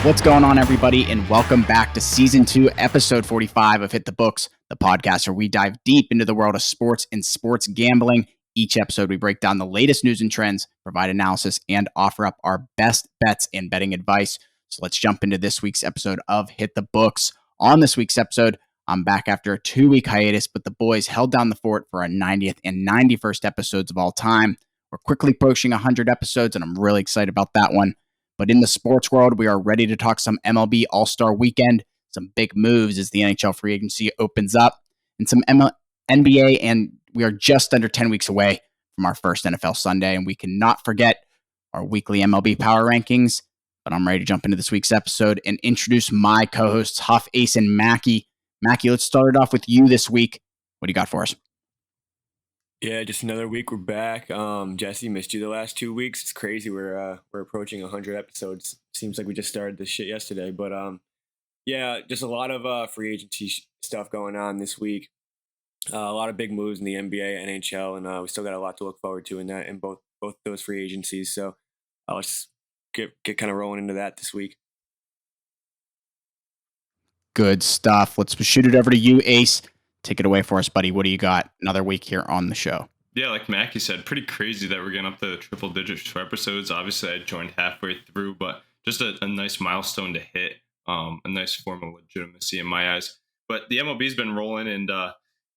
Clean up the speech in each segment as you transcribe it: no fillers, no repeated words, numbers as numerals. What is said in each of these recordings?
What's going on, everybody, and welcome back to Season 2, Episode 45 of Hit the Books, the podcast where we dive deep into the world of sports and sports gambling. Each episode, we break down the latest news and trends, provide analysis, and offer up our best bets and betting advice. So let's jump into this week's episode of Hit the Books. On this week's episode, I'm back after a 2-week hiatus, but the boys held down the fort for our 90th and 91st episodes of all time. We're quickly approaching 100 episodes, and I'm really excited about that one. But in the sports world, we are ready to talk some MLB All Star weekend, some big moves as the NHL Free Agency opens up, and some NBA, and we are just under 10 weeks away from our first NFL Sunday, and we cannot forget our weekly MLB Power Rankings. But I'm ready to jump into this week's episode and introduce my co-hosts, Huff, Ace, and Mackie. Mackie, let's start it off with you this week. What do you got for us? Yeah, just another week. We're back. Jesse, missed you the last 2 weeks. It's crazy. We're approaching 100 episodes. Seems like we just started this shit yesterday. But yeah, just a lot of free agency stuff going on this week. A lot of big moves in the NBA, NHL, and we still got a lot to look forward to in both those free agencies. So let's get kind of rolling into that this week. Good stuff. Let's shoot it over to you, Ace. Take it away for us, buddy. What do you got? Another week here on the show. Yeah, like Mackie said, pretty crazy that we're getting up to triple digits for episodes. Obviously, I joined halfway through, but just a nice milestone to hit, a nice form of legitimacy in my eyes. But the MLB's been rolling and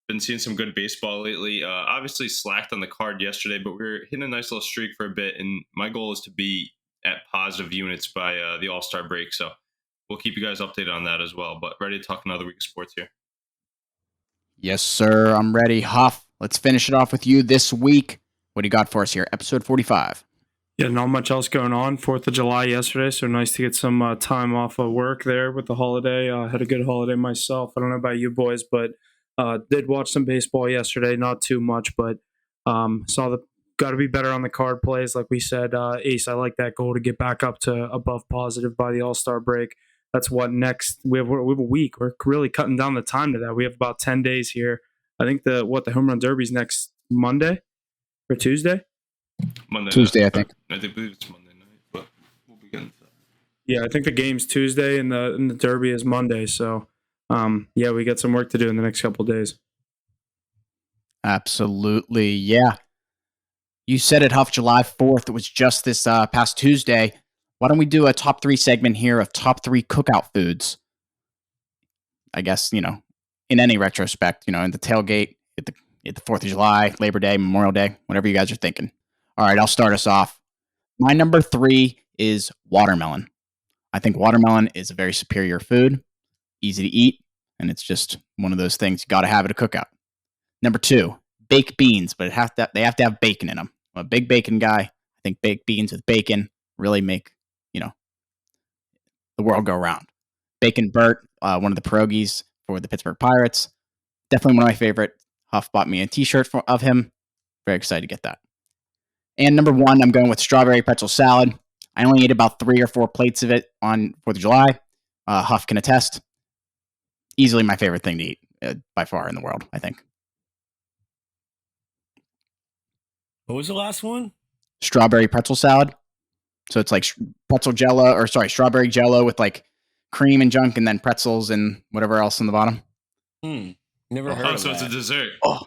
been seeing some good baseball lately. Obviously, slacked on the card yesterday, but we're hitting a nice little streak for a bit. And my goal is to be at positive units by the All Star break. So we'll keep you guys updated on that as well. But ready to talk another week of sports here. Yes, sir. I'm ready. Huff, let's finish it off with you this week. What do you got for us here? Episode 45. Yeah, not much else going on. 4th of July yesterday, so nice to get some time off of work there with the holiday. Had a good holiday myself. I don't know about you boys, but did watch some baseball yesterday. Not too much, but saw the got to be better on the card plays. Like we said, Ace, I like that goal to get back up to above positive by the All-Star break. That's what next. We have a week. We're really cutting down the time to that. We have about 10 days here. I think the home run derby's next Monday or Tuesday? Tuesday, I think. I believe it's Monday night, but we'll be getting to that. Yeah, I think the game's Tuesday and the derby is Monday. So, yeah, we got some work to do in the next couple of days. Absolutely, yeah. You said it, Huff, July 4th. It was just this past Tuesday. Why don't we do a top 3 segment here of top 3 cookout foods? I guess, in any retrospect, in the tailgate, at the 4th of July, Labor Day, Memorial Day, whatever you guys are thinking. All right, I'll start us off. My number 3 is watermelon. I think watermelon is a very superior food, easy to eat, and it's just one of those things you got to have at a cookout. Number 2, baked beans, but they have to have bacon in them. I'm a big bacon guy. I think baked beans with bacon really make the world go round. Bacon Burt, one of the pierogies for the Pittsburgh Pirates. Definitely one of my favorite. Huff bought me a t-shirt of him. Very excited to get that. And number 1, I'm going with strawberry pretzel salad. I only ate about 3 or 4 plates of it on 4th of July. Huff can attest. Easily my favorite thing to eat by far in the world, I think. What was the last one? Strawberry pretzel salad. So it's like strawberry jello with like cream and junk and then pretzels and whatever else on the bottom. Never heard of that. So it's a dessert. Oh,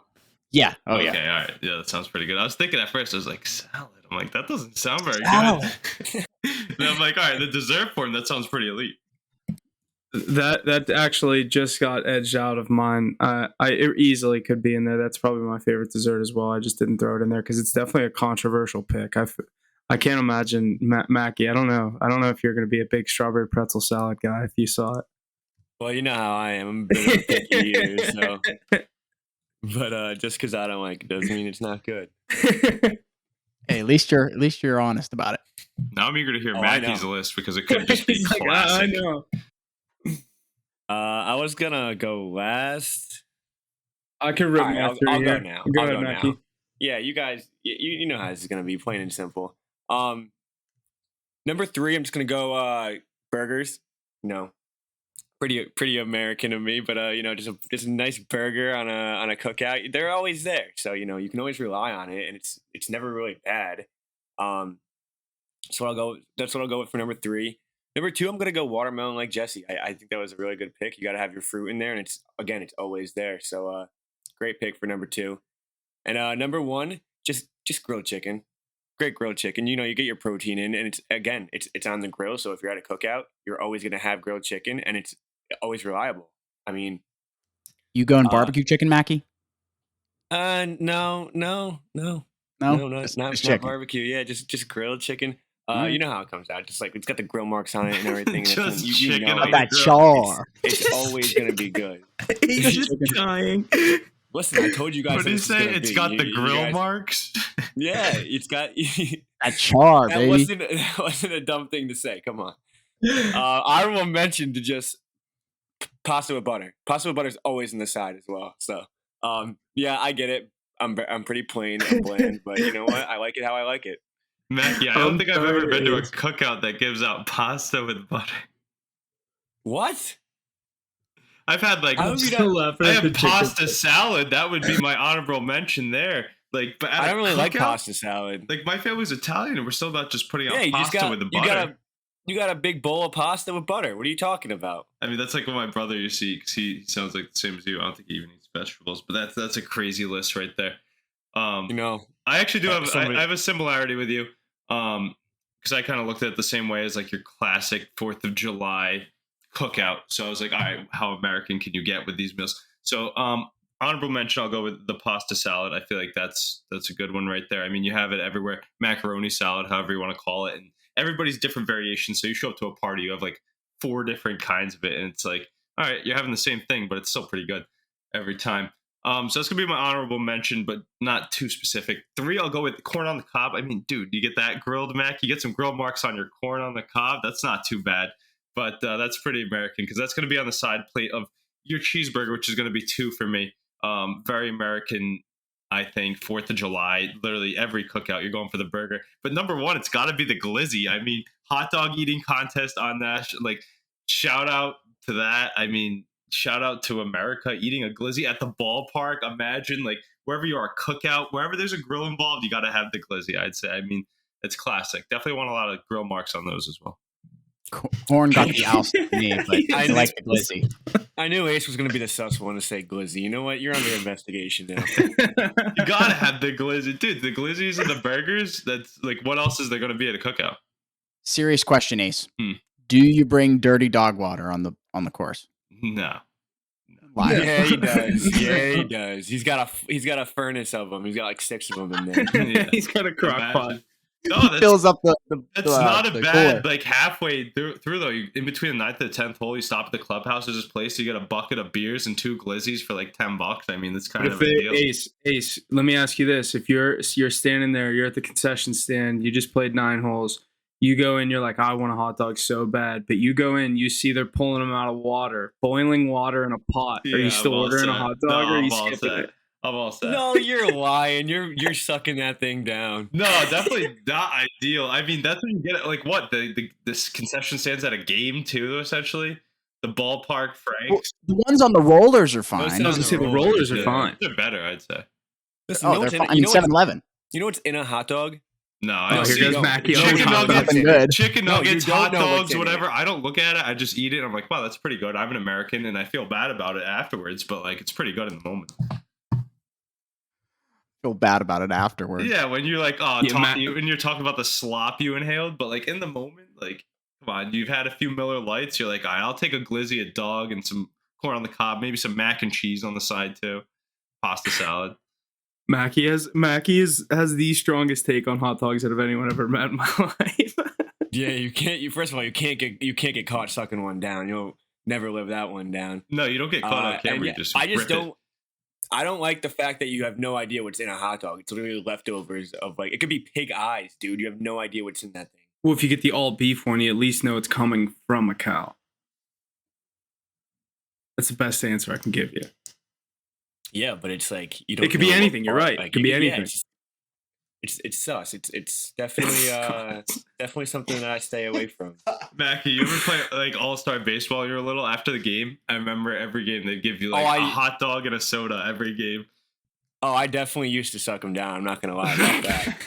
yeah. Oh, okay, yeah. all right. Yeah, that sounds pretty good. I was thinking at first, I was like, salad. I'm like, that doesn't sound very good. And I'm like, all right, the dessert form, that sounds pretty elite. That actually just got edged out of mine. It easily could be in there. That's probably my favorite dessert as well. I just didn't throw it in there because it's definitely a controversial pick. I can't imagine Mackie. I don't know if you're going to be a big strawberry pretzel salad guy if you saw it. Well, you know how I am. I'm a bit of a picky eater, so. But just because I don't like it doesn't mean it's not good. Hey, at least you're honest about it. Now I'm eager to hear Mackie's list because it could just be classic. I know. I was gonna go last. I can rip I'll through go here. now. Go I'll ahead, go Mackie. now. Yeah, you guys, you know how this is gonna be, plain and simple. Number 3, I'm just gonna go burgers. Pretty American of me, but just a nice burger on a cookout. They're always there, so you can always rely on it, and it's never really bad. So that's what I'll go with for number 3. Number 2, I'm gonna go watermelon like Jesse. I think that was a really good pick. You got to have your fruit in there, and it's always there. So great pick for number 2. And number 1, just grilled chicken. Great grilled chicken. You get your protein in, and it's on the grill. So if you're at a cookout, you're always gonna have grilled chicken, and it's always reliable. I mean, you going barbecue chicken, Mackie? No, not chicken. barbecue. Yeah, just grilled chicken. You know how it comes out. Just like it's got the grill marks on it and everything. Just and chicken Not on that the grill. char. It's always gonna be good. He's just dying. Listen, I told you guys. What did you say? It's got the grill marks. Yeah, it's got That char, baby. That wasn't a dumb thing to say. Come on. Honorable mention to just pasta with butter. Pasta with butter is always in the side as well. So, yeah, I get it. I'm pretty plain and bland, but you know what? I like it how I like it. Mackie, I don't think I've ever been to a cookout that gives out pasta with butter. What? I've had I have pasta salad. That would be my honorable mention there. But I don't really like pasta salad. Like my family's Italian, and we're still about just putting out pasta with the butter. You got a big bowl of pasta with butter. What are you talking about? I mean, that's like what my brother used to eat, because he sounds like the same as you. I don't think he even eats vegetables, but that's a crazy list right there. I actually do have I have a similarity with you, because I kind of looked at it the same way as like your classic 4th of July cookout. So I was like, all right, how American can you get with these meals? So honorable mention, I'll go with the pasta salad. I feel like that's a good one right there. I mean, you have it everywhere. Macaroni salad, however you want to call it, and everybody's different variations. So you show up to a party, you have like 4 different kinds of it, and it's like, all right, you're having the same thing, but it's still pretty good every time. So that's gonna be my honorable mention, but not too specific. 3, I'll go with corn on the cob. I mean, dude, you get that grilled, Mac. You get some grill marks on your corn on the cob. That's not too bad, but that's pretty American, because that's gonna be on the side plate of your cheeseburger, which is gonna be 2 for me. Very American, I think. 4th of July, literally every cookout, you're going for the burger. But number 1, it's got to be the glizzy. I mean, hot dog eating contest on that. Like, shout out to that. I mean, shout out to America eating a glizzy at the ballpark. Imagine, like, wherever you are, cookout, wherever there's a grill involved, you got to have the glizzy, I'd say. I mean, it's classic. Definitely want a lot of grill marks on those as well. Corn got the oust for me, but I like the glizzy. I knew Ace was going to be the sus one to say glizzy. You know what? You're under investigation now. You gotta have the glizzy, dude. The glizzies and the burgers. That's like, what else is there going to be at a cookout? Serious question, Ace. Do you bring dirty dog water on the course? No. Liar. Yeah, he does. Yeah, he does. He's got a furnace of them. He's got like 6 of them in there. Yeah. He's got a crock pot. No, fills up the that's not a bad cooler. like halfway through though. In between the 9th and the 10th hole, you stop at the clubhouse. There's this place. You get a bucket of beers and 2 glizzies for like $10. I mean, that's kind of a deal. Ace, let me ask you this: if you're standing there, you're at the concession stand, you just played 9 holes. You go in, you're like, I want a hot dog so bad, but you go in, you see they're pulling them out of water, boiling water in a pot. Are you still ordering a hot dog, or are you skipping it? I'm all set. No, you're lying. You're sucking that thing down. No, definitely not ideal. I mean, that's when you get it. Like what? This concession stands at a game too, essentially. The ballpark Franks. Well, the ones on the rollers are fine. I was gonna say the rollers are fine. They're better, I'd say. Listen, they're fine. I mean, 7-Eleven. You know what's in a hot dog? No, here goes Mackie. Chicken nuggets, hot dogs, whatever. I don't look at it. I just eat it. I'm like, wow, that's pretty good. I'm an American, and I feel bad about it afterwards, but like, it's pretty good in the moment. Feel bad about it afterwards. Yeah, when you're like, when you're talking about the slop you inhaled, but like in the moment, like, come on, you've had a few Miller Lights. You're like, all right, I'll take a glizzy, a dog, and some corn on the cob, maybe some mac and cheese on the side too, pasta salad. Mackie has the strongest take on hot dogs that I've anyone ever met in my life. Yeah, you can't. First of all, you can't get caught sucking one down. You'll never live that one down. No, you don't get caught on camera. Yeah, I don't like the fact that you have no idea what's in a hot dog. It's literally leftovers of like, it could be pig eyes, dude. You have no idea what's in that thing. Well, if you get the all beef one, you at least know it's coming from a cow. That's the best answer I can give you. Yeah, but it's like you don't. It could be anything. You're right. It could be anything. It's sus. It's definitely definitely something that I stay away from. Mackie, you ever play like All Star baseball? You're little. After the game, I remember every game they'd give you like a hot dog and a soda every game. Oh, I definitely used to suck them down. I'm not gonna lie about that.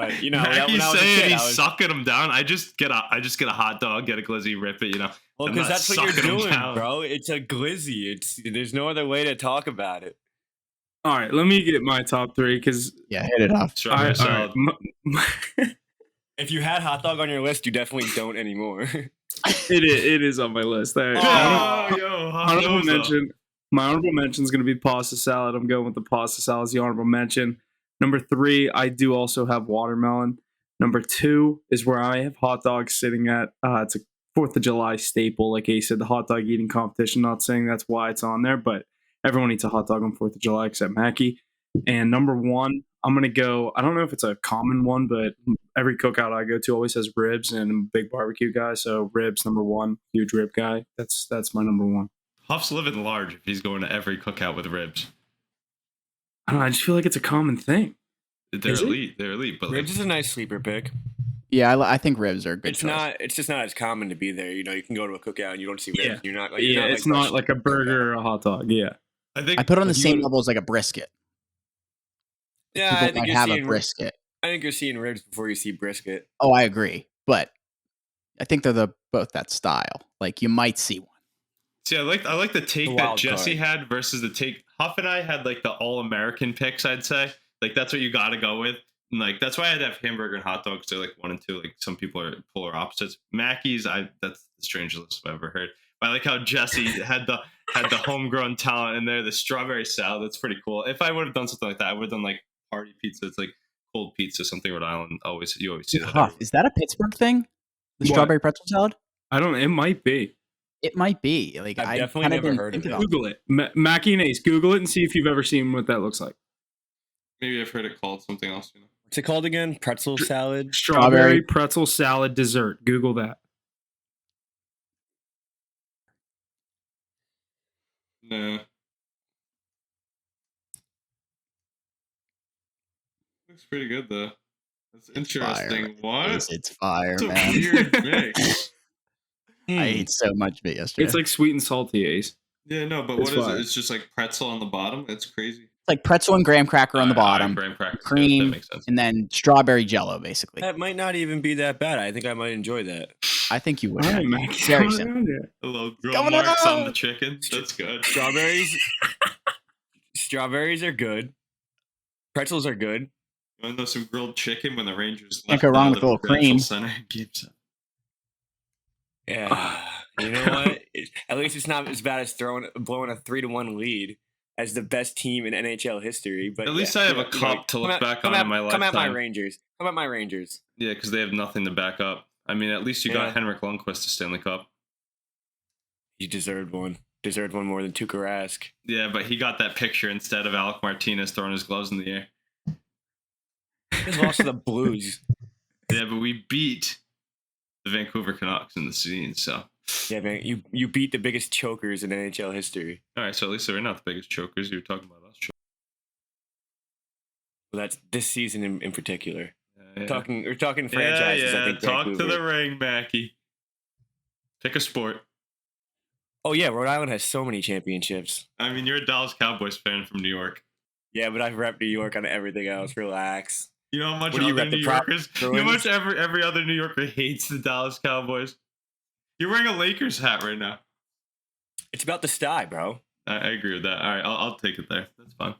You know, when I Mackey's was a saying kid, he's sucking him down. I just get a hot dog, get a glizzy, rip it. You know. well, I'm because not that's what you're sucking 'em doing, down. bro. It's a glizzy. There's no other way to talk about it. All right, let me get my top three because Yeah, hit it off. Strawberry salad. If you had hot dog on your list, you definitely don't anymore. It is on my list. All right. Oh, yo, Honorable mention. My honorable mention is going to be pasta salad. I'm going with the pasta salad as the honorable mention. Number 3, I do also have watermelon. Number 2 is where I have hot dogs sitting at. It's a 4th of July staple. Like Ace said, the hot dog eating competition. Not saying that's why it's on there, but everyone eats a hot dog on 4th of July except Mackie. And number 1, I'm going to go, I don't know if it's a common one, but every cookout I go to always has ribs, and I'm a big barbecue guy. So ribs, number 1, huge rib guy. That's my number 1. Huff's living large if he's going to every cookout with ribs. I don't know, I just feel like it's a common thing. They're Is it? elite. They're elite. But ribs is a nice sleeper pick. Yeah, I think ribs are a good It's choice. not. It's just not as common to be there. You know, you can go to a cookout and you don't see ribs. Yeah. You're not. Like, Yeah, it's not like a burger or a hot dog. Yeah. I think I put it on the If you same go to- level as like a brisket. Yeah, People I think might you're have a seeing. brisket. I think you're seeing ribs before you see brisket. Oh, I agree, but I think they're both that style. Like you might see one. See, I like the take The that wild Jesse card. had versus the take Huff and I had like the all American picks. I'd say like that's what you got to go with. And, like that's why I'd have hamburger and hot dogs. They're like 1 and 2. Like some people are polar opposites. Mackey's, that's the strangest I've ever heard. But I like how Jesse had the homegrown talent in there. The strawberry salad, that's pretty cool. If I would have done something like that, I would have done like party pizza. It's like cold pizza, something Rhode Island. You always see that. Huff, is that a Pittsburgh thing? The What? strawberry pretzel salad? I don't. It might be. It might be. Like I've I definitely kinda never didn't heard of think it. about Google it. Mackie and Ace. Google it and see if you've ever seen what that looks like. Maybe I've heard it called something else. You know. What's it called again? Pretzel salad. Strawberry pretzel salad dessert. Google that. Nah. Looks pretty good though. That's interesting. What? It's fire, It's a man. weird mix. I ate so much of it yesterday. It's like sweet and salty, Ace. Yeah, no, but It's what is fire. it? It's just like pretzel on the bottom. That's crazy. It's like pretzel and graham cracker on the bottom, Graham crackers, yeah, cream, that makes sense. and then strawberry jello, basically. That might not even be that bad. I think I might enjoy that. I think you would. All right, Mackie. Mackie. Very Come simple. on, yeah. A little grill Coming marks on up. the chicken. That's good. Strawberries are good. Pretzels are good. You want to know some grilled chicken when the Rangers Can't left go wrong with the a little Prudential cream. Center in Game 7? Yeah. You know what? At least it's not as bad as blowing a 3-1 lead as the best team in NHL history. But At least yeah, I have you a know, cup to look back on in my Come at my lifetime. Rangers. Come at my Rangers. Yeah, because they have nothing to back up. I mean, at least you got Yeah. Henrik Lundqvist to Stanley Cup. You deserved one. Deserved one more than Tuukka Rask. Yeah, but he got that picture instead of Alec Martinez throwing his gloves in the air. He lost to the Blues. Yeah, but we beat the Vancouver Canucks in the scene, so. Yeah, man. You beat the biggest chokers in NHL history. All right, so at least they're not the biggest chokers. You were talking about us. Well, that's this season in particular. Yeah. We're talking franchises. Yeah, I think talk Vancouver. to the ring, Mackie. Pick a sport. Oh yeah, Rhode Island has so many championships. I mean, you're a Dallas Cowboys fan from New York. Yeah, but I've repped New York on everything else. Relax. You know how much What do you other rep, the New Prop Yorkers? You know how Bruins? much every other New Yorker hates the Dallas Cowboys? You're wearing a Lakers hat right now. It's about the style, bro. I agree with that. All right, I'll take it there. That's fine.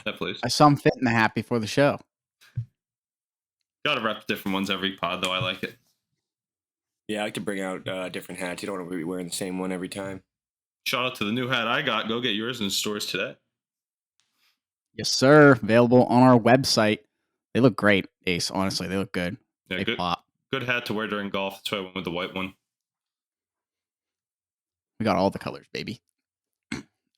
That place. I saw him fit in the hat before the show. Gotta rep different ones every pod, though. I like it. Yeah, I like to bring out different hats. You don't want to be wearing the same one every time. Shout out to the new hat I got. Go get yours in stores today. Yes, sir. Available on our website. They look great, Ace. Honestly, they look good. Yeah, They good, pop. good hat to wear during golf. That's why I went with the white one. We got all the colors, baby.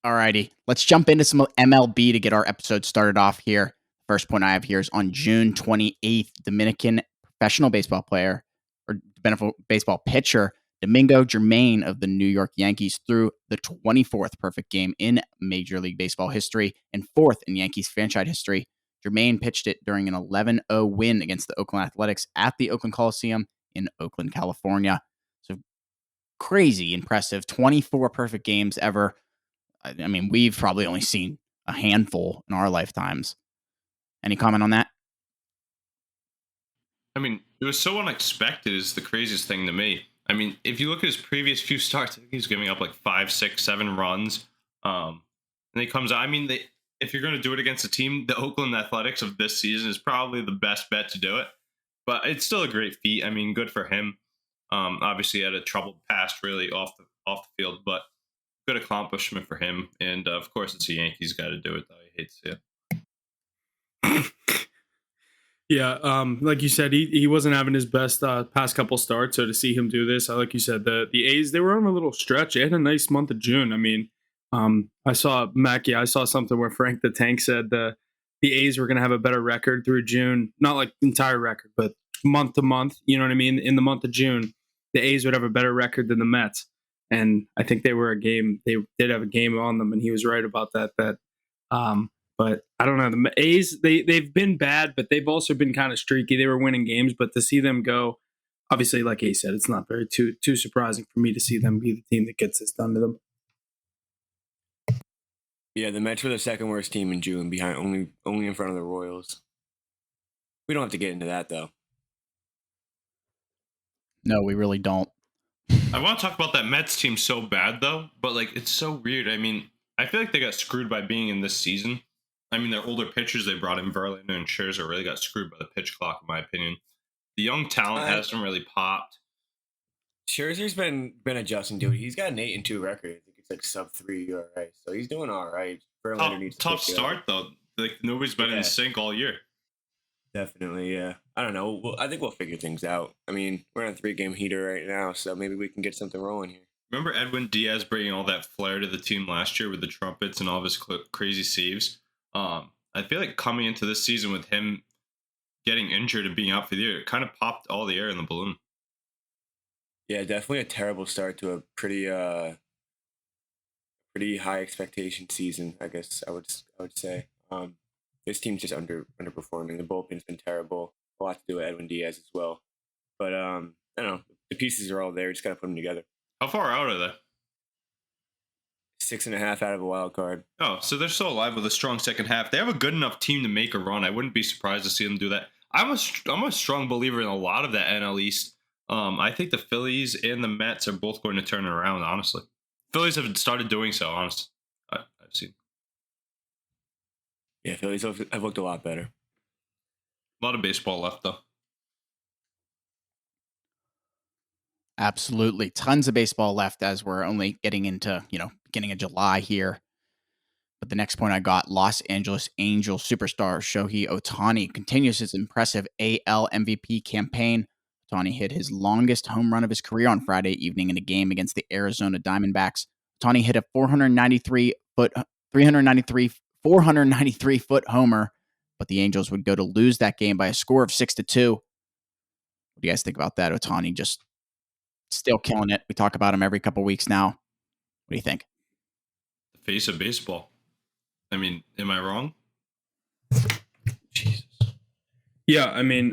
Alrighty, let's jump into some MLB to get our episode started off here. First point I have here is on June 28th, Dominican professional baseball player or baseball pitcher Domingo Germain of the New York Yankees threw the 24th perfect game in Major League Baseball history and 4th in Yankees franchise history. Germain pitched it during an 11-0 win against the Oakland Athletics at the Oakland Coliseum in Oakland, California. So crazy impressive. 24 perfect games ever. I mean, we've probably only seen a handful in our lifetimes. Any comment on that? I mean, it was so unexpected is the craziest thing to me. I mean, if you look at his previous few starts, I think he's giving up like 5, 6, 7 runs. And he comes out. I mean, if you're going to do it against a team, the Oakland Athletics of this season is probably the best bet to do it. But it's still a great feat. I mean, good for him. Obviously, he had a troubled past really off the field, but good accomplishment for him. And of course, it's a Yankees got to do it, though. I hate to see it. Yeah, like you said, he wasn't having his best past couple starts. So to see him do this, like you said, the A's, they were on a little stretch. They had a nice month of June. I mean, I saw something where Frank the Tank said the A's were going to have a better record through June, not like the entire record, but month to month. You know what I mean? In the month of June, the A's would have a better record than the Mets, and I think they were a game. They did have a game on them, and he was right about that. But I don't know. The A's, they've been bad, but they've also been kind of streaky. They were winning games, but to see them go, obviously, like Ace said, it's not very too surprising for me to see them be the team that gets this done to them. Yeah, the Mets were the second worst team in June, behind only in front of the Royals. We don't have to get into that though. No, we really don't. I want to talk about that Mets team so bad though, but like it's so weird. I mean, I feel like they got screwed by being in this season. I mean, their older pitchers they brought in, Verlander and Scherzer, really got screwed by the pitch clock, in my opinion. The young talent hasn't really popped. Scherzer's been adjusting to it. He's got an 8-2 record. I think it's like sub-3 ERA, so he's doing all right. Verlander needs tough start though. Like nobody's been in sync all year. Definitely, yeah. I don't know. I think we'll figure things out. I mean, we're on a 3-game heater right now, so maybe we can get something rolling here. Remember Edwin Diaz bringing all that flair to the team last year with the trumpets and all of his crazy saves? I feel like coming into this season with him getting injured and being out for the year, it kind of popped all the air in the balloon. Yeah, definitely a terrible start to a pretty high expectation season, I guess I would say. This team's just underperforming. The bullpen's been terrible. A lot to do with Edwin Diaz as well. But I don't know. The pieces are all there. Just got to put them together. How far out are they? 6.5 out of a wild card. Oh, so they're still alive with a strong second half. They have a good enough team to make a run. I wouldn't be surprised to see them do that. I'm a strong believer in a lot of that NL East. I think the Phillies and the Mets are both going to turn it around, honestly. Phillies have started doing so, honestly. I've seen. Yeah, Phillies have looked a lot better. A lot of baseball left, though. Absolutely. Tons of baseball left as we're only getting into, beginning of July here. But the next point I got, Los Angeles Angels superstar Shohei Ohtani continues his impressive AL MVP campaign. Ohtani hit his longest home run of his career on Friday evening in a game against the Arizona Diamondbacks. Ohtani hit a 493-foot homer, but the Angels would go to lose that game by a score of 6-2. What do you guys think about that? Ohtani just still killing it. We talk about him every couple weeks now. What do you think? The face of baseball. I mean, am I wrong? Jesus. Yeah, I mean,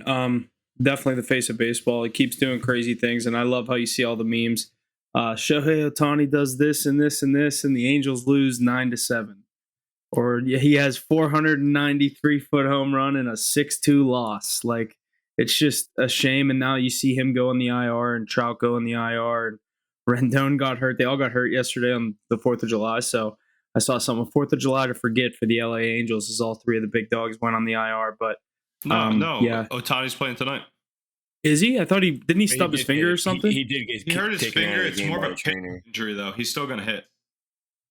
definitely the face of baseball. He keeps doing crazy things, and I love how you see all the memes. Shohei Ohtani does this and this and this, and the Angels lose 9-7. Or he has 493-foot home run and a 6-2 loss. Like, it's just a shame. And now you see him go on the IR and Trout go on the IR, and Rendon got hurt. They all got hurt yesterday on the 4th of July. So I saw something 4th of July to forget for the LA Angels as all three of the big dogs went on the IR. But no, yeah, Ohtani's playing tonight. Is he? I thought didn't he stub his finger or something? He did get he hurt his finger. It's more of a trainer injury though. He's still gonna hit.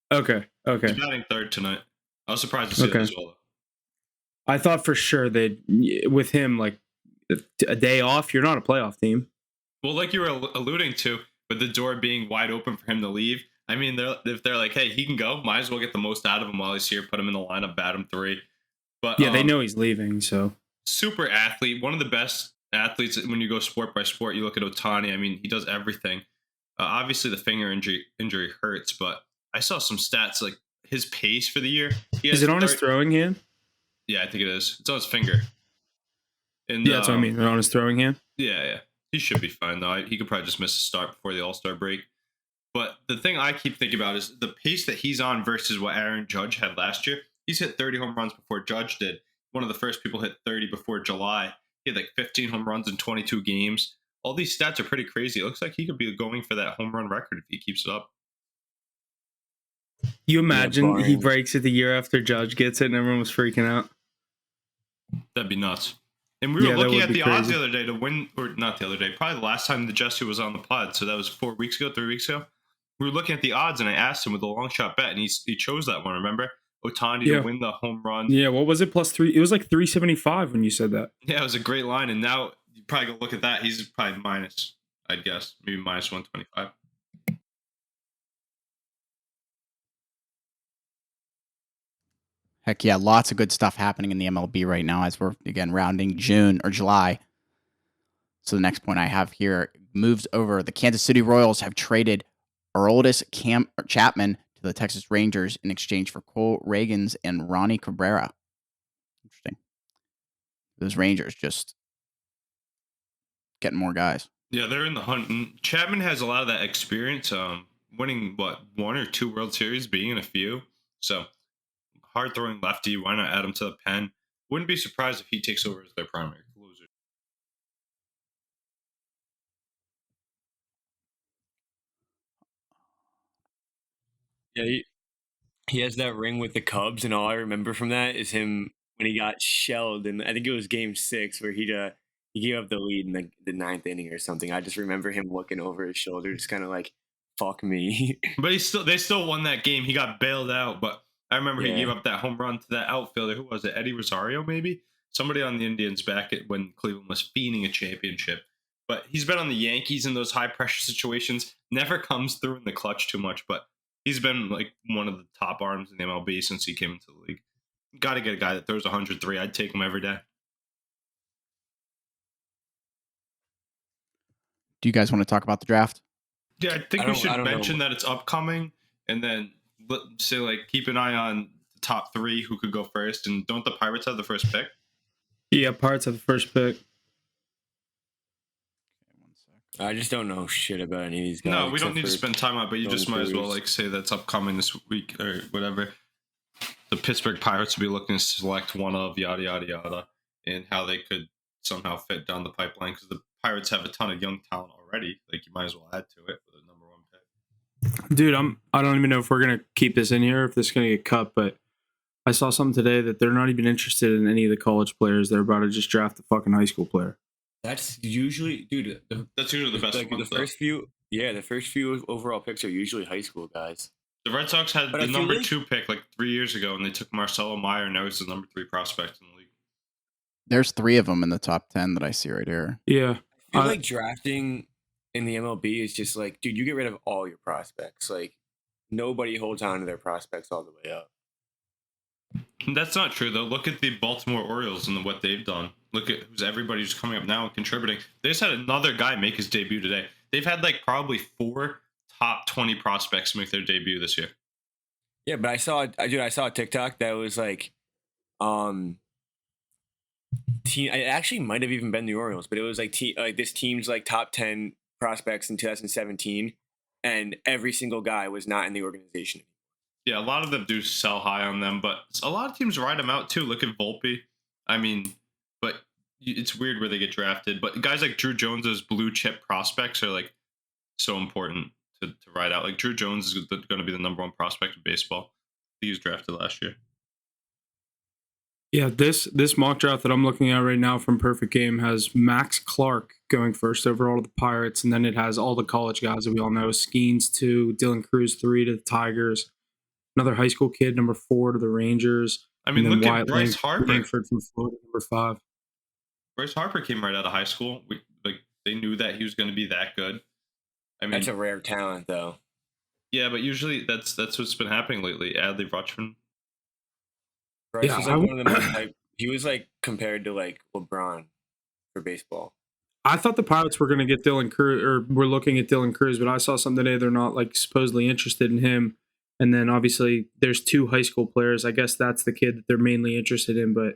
Okay. He's batting third tonight. I was surprised to see that as well. I thought for sure that with him, like a day off, you're not a playoff team. Well, like you were alluding to, with the door being wide open for him to leave. I mean, if they're like, hey, he can go, might as well get the most out of him while he's here. Put him in the lineup, bat him 3. But yeah, they know he's leaving, so super athlete, one of the best athletes. When you go sport by sport, you look at Ohtani. I mean, he does everything. Obviously, the finger injury hurts, but I saw some stats like his pace for the year. Is it on his throwing hand? Yeah, I think it is. It's on his finger. And, yeah, that's what I mean. On his throwing hand? Yeah. He should be fine, though. He could probably just miss a start before the All Star break. But the thing I keep thinking about is the pace that he's on versus what Aaron Judge had last year. He's hit 30 home runs before Judge did. One of the first people hit 30 before July. He had like 15 home runs in 22 games. All these stats are pretty crazy. It looks like he could be going for that home run record if he keeps it up. You imagine he barring- breaks it the year after Judge gets it and everyone was freaking out? That'd be nuts. And we were Yeah, that looking would at be the odds crazy. the other day to win, or not the other day, probably the last time the Jesse was on the pod. So that was 4 weeks ago, 3 weeks ago. We were looking at the odds, and I asked him with a long shot bet, and he chose that one. Remember, Ohtani Yeah. to win the home run. Yeah, what was it? +3? It was like 375 when you said that. Yeah, it was a great line. And now you probably go look at that. He's probably minus, I'd guess, maybe minus 125. Heck yeah, lots of good stuff happening in the MLB right now as we're, again, rounding June or July. So the next point I have here moves over. The Kansas City Royals have traded Aroldis Chapman to the Texas Rangers in exchange for Cole Reagans and Ronnie Cabrera. Interesting. Those Rangers just getting more guys. Yeah, they're in the hunt. And Chapman has a lot of that experience, winning, 1 or 2 World Series, being in a few. So hard-throwing lefty, why not add him to the pen? Wouldn't be surprised if he takes over as their primary closer. Yeah, he has that ring with the Cubs, and all I remember from that is him when he got shelled, and I think it was Game 6 where he gave up the lead in the 9th inning or something. I just remember him looking over his shoulder, just kind of like, "Fuck me." But they still won that game. He got bailed out, but I remember he Yeah. gave up that home run to that outfielder. Who was it? Eddie Rosario, maybe? Somebody on the Indians back when Cleveland was fiending a championship. But he's been on the Yankees in those high-pressure situations. Never comes through in the clutch too much, but he's been like one of the top arms in the MLB since he came into the league. Got to get a guy that throws 103. I'd take him every day. Do you guys want to talk about the draft? Yeah, I think I we don't- should I don't mention know. that it's upcoming, and then say like keep an eye on the top 3 who could go first. And don't the Pirates have the first pick? Yeah, Pirates have the first pick. I just don't know shit about any of these guys. No, we don't except need to for spend time on it, but you Tom just might as well Cruise. like say that's upcoming this week or whatever. The Pittsburgh Pirates will be looking to select one of yada yada yada, and how they could somehow fit down the pipeline, because the Pirates have a ton of young talent already. Like, you might as well add to it for the number 1 pick. Dude, I don't even know if we're gonna keep this in here, if this is gonna get cut, but I saw something today that they're not even interested in any of the college players. They're about to just draft a fucking high school player. That's usually, dude. That's usually the best Like ones, the first few, the first few overall picks are usually high school guys. The Red Sox had But the I feel number like- 2 pick like 3 years ago, and they took Marcelo Meyer. Now he's the number 3 prospect in the league. There's 3 of them in the top 10 that I see right here. Yeah. I feel like drafting in the MLB is just like, dude, you get rid of all your prospects. Like, nobody holds on to their prospects all the way up. That's not true, though. Look at the Baltimore Orioles and what they've done. Look at everybody who's coming up now and contributing. They just had another guy make his debut today. They've had like probably 4 top 20 prospects make their debut this year. Yeah, but I saw a TikTok that was like, it actually might have even been the Orioles, but it was like this team's like top 10 prospects in 2017, and every single guy was not in the organization. Yeah, a lot of them do sell high on them, but a lot of teams ride them out too. Look at Volpe. I mean, but it's weird where they get drafted. But guys like Drew Jones's blue chip prospects are like so important to ride out. Like Drew Jones is going to be the number 1 prospect in baseball. He was drafted last year. Yeah, this mock draft that I'm looking at right now from Perfect Game has Max Clark going first overall to the Pirates, and then it has all the college guys that we all know: Skeens 2, Dylan Cruz 3 to the Tigers, another high school kid number 4 to the Rangers. I mean, and then look at Wyatt Bryce Harper. Langford from Florida, number 5. Bryce Harper came right out of high school. They knew that he was going to be that good. I mean, That's a rare talent, though. yeah, but usually that's what's been happening lately. Adley Rutschman. Bryce Yeah, was like one of the most hype. He was like compared to like LeBron for baseball. I thought the Pirates were going to get Dylan Cruz, or were looking at Dylan Cruz, but I saw something today they're not like supposedly interested in him. And then obviously there's 2 high school players. I guess that's the kid that they're mainly interested in. But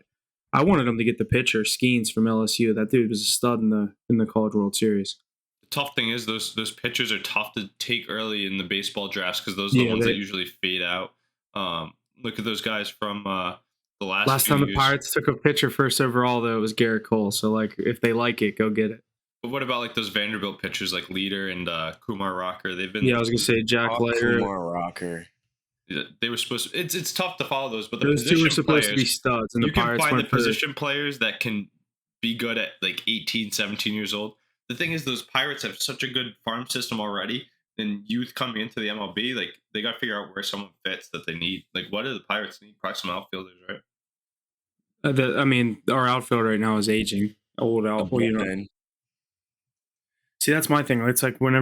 I wanted them to get the pitcher, Skeens from LSU. That dude was a stud in the College World Series. The tough thing is those pitchers are tough to take early in the baseball drafts, because those are the ones that usually fade out. Look at those guys from the last Last few time the years. Pirates took a pitcher first overall, though, it was Garrett Cole. So, like, if they like it, go get it. But what about like those Vanderbilt pitchers like Leader and Kumar Rocker? They've been. Yeah, I was gonna say Jack Leiter. Kumar Rocker. They were supposed to. It's tough to follow those, but the Those two position were supposed to be players, studs, and the you can Pirates find the went for position players that can be good at like 18, 17 years old. The thing is, those Pirates have such a good farm system already, and youth coming into the MLB, like they got to figure out where someone fits that they need. Like, what do the Pirates need? Probably some outfielders, right? I mean, our outfield right now is aging. Old out. Well, you know. See, that's my thing. It's like when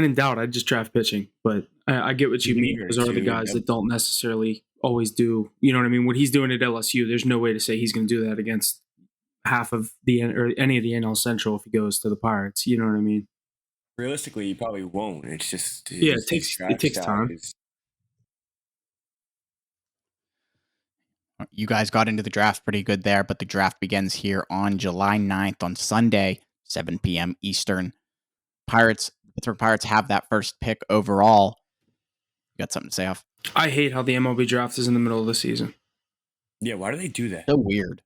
in doubt, I just draft pitching. But I get what you mean. Those are the guys that don't necessarily always do. You know what I mean? What he's doing at LSU, there's no way to say he's going to do that against half of or any of the NL Central if he goes to the Pirates. You know what I mean? Realistically, you probably won't. It's just it takes time. You guys got into the draft pretty good there, but the draft begins here on July 9th on Sunday, 7 p.m. Eastern. Pittsburgh Pirates have that first pick overall. You got something to say off? I hate how the MLB draft is in the middle of the season. Yeah, why do they do that? So weird.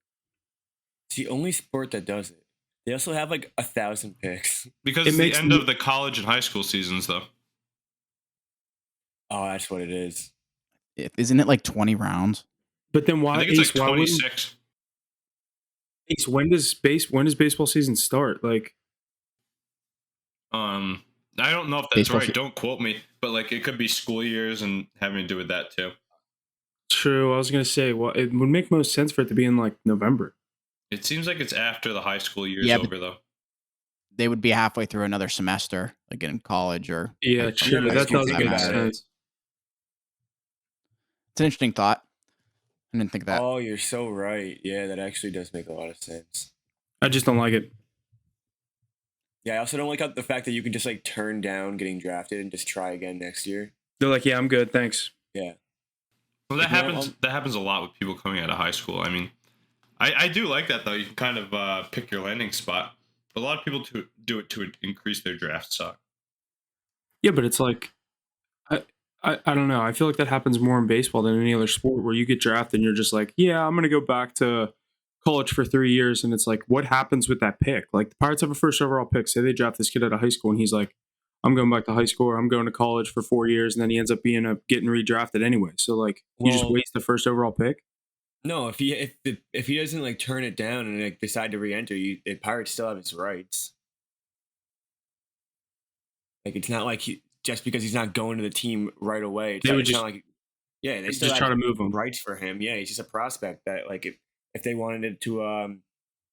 It's the only sport that does it. They also have like 1,000 picks. Because it's the end of the college and high school seasons, though. Oh, that's what it is. Isn't it like 20 rounds? But then why? I think it's like 26. Ace, when does baseball season start? Like, I don't know if that's baseball right. Don't quote me, but like it could be school years and having to do with that too. True. I was gonna say, well, it would make most sense for it to be in like November. It seems like it's after the high school year's over, though. They would be halfway through another semester, like in college or. Yeah, true. That doesn't make sense. It's an interesting thought. I didn't think of that. Oh, you're so right. Yeah, that actually does make a lot of sense. I just don't like it. Yeah, I also don't like the fact that you can just like turn down getting drafted and just try again next year. They're like, yeah, I'm good, thanks. Yeah. Well, that happens a lot with people coming out of high school. I mean, I do like that though. You can kind of pick your landing spot. A lot of people do it to increase their draft stock. Yeah, but it's like, I don't know. I feel like that happens more in baseball than any other sport where you get drafted and you're just like, yeah, I'm going to go back to college for 3 years. And it's like, what happens with that pick? Like the Pirates have a first overall pick. Say they draft this kid out of high school and he's like, I'm going back to high school or I'm going to college for 4 years. And then he ends up getting redrafted anyway. So like, you just waste the first overall pick. No, if he doesn't like turn it down and like decide to re-enter, the Pirates still have his rights. Like it's not like just because he's not going to the team right away. They still just try to move him. Rights for him. Yeah, he's just a prospect that like if they wanted to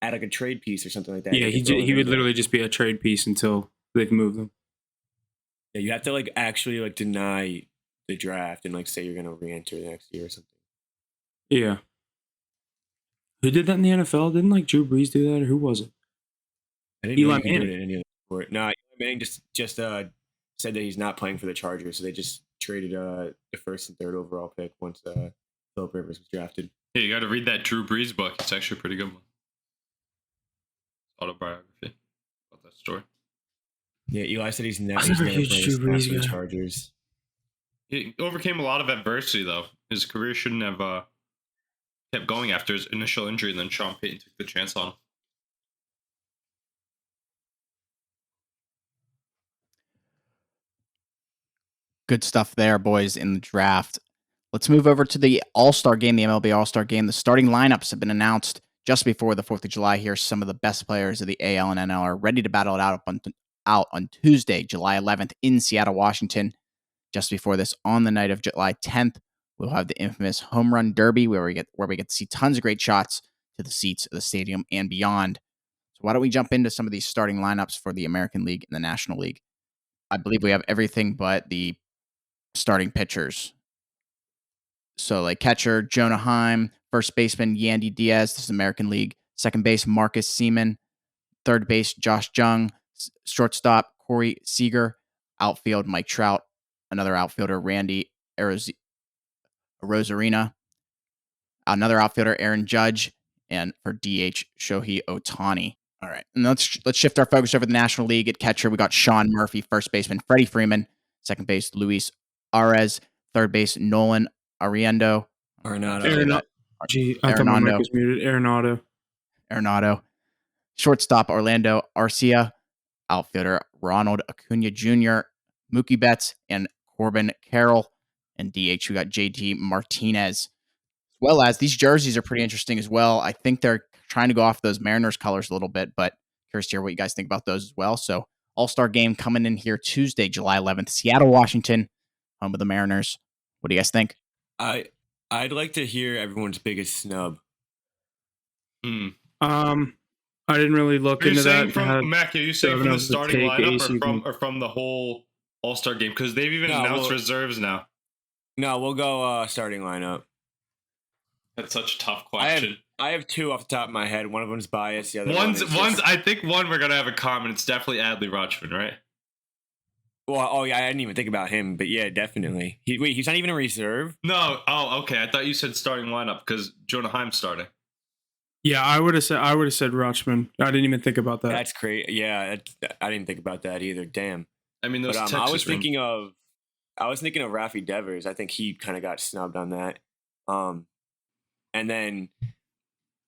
add like a trade piece or something like that. Yeah, he would literally just be a trade piece until they can move them. Yeah, you have to like actually like deny the draft and like say you're gonna re-enter next year or something. Yeah. Who did that in the NFL? Didn't like Drew Brees do that, or who was it? I didn't know you could do it in any other sport. No, Eli Manning just said that he's not playing for the Chargers, so they just traded the first and third overall pick once Philip Rivers was drafted. Hey, you got to read that Drew Brees book. It's actually a pretty good one. Autobiography about that story. Yeah, Eli said he's never playing for the Chargers. He overcame a lot of adversity, though. His career shouldn't have kept going after his initial injury, and then Sean Payton took the chance on him. Good stuff there, boys, in the draft. Let's move over to the All Star game, the MLB All Star game. The starting lineups have been announced just before the 4th of July here. Some of the best players of the AL and NL are ready to battle it out on Tuesday, July 11th in Seattle, Washington. Just before this, on the night of July 10th, we'll have the infamous Home Run Derby where we get to see tons of great shots to the seats of the stadium and beyond. So why don't we jump into some of these starting lineups for the American League and the National League? I believe we have everything but the starting pitchers. So like catcher, Jonah Heim, first baseman, Yandy Diaz, this is American League, second base, Marcus Seaman, third base, Josh Jung, shortstop, Corey Seager, outfield, Mike Trout, another outfielder, Randy Rosarina, another outfielder, Aaron Judge, and for DH, Shohei Ohtani. All right, and let's shift our focus over to the National League. At catcher, we got Sean Murphy, first baseman, Freddie Freeman, second base, Luis Arez, third base, Nolan Arenado. Arenado. Gee, I thought my mic was muted. Arenado. Shortstop, Orlando Arcia. Outfielder, Ronald Acuna Jr., Mookie Betts, and Corbin Carroll. And DH, we got JT Martinez. As well as these jerseys are pretty interesting as well. I think they're trying to go off those Mariners colors a little bit, but curious to hear what you guys think about those as well. So All-Star game coming in here Tuesday, July 11th, Seattle, Washington, home of the Mariners. What do you guys think? I'd like to hear everyone's biggest snub. I didn't really look into that. Mac, are you saying from the starting lineup or from the whole All-Star game? Because they've even announced reserves now. No, we'll go starting lineup. That's such a tough question. I have two off the top of my head. One of them's biased. The other I think one we're gonna have in common. It's definitely Adley Rutschman, right? Well, I didn't even think about him, but yeah, definitely. He's not even a reserve. No. Oh, okay. I thought you said starting lineup because Jonah Heim's starting. Yeah, I would have said Rutschman. I didn't even think about that. That's crazy. Yeah, I didn't think about that either. Damn. I mean, those. But, I was thinking of Rafi Devers. I think he kind of got snubbed on that. And then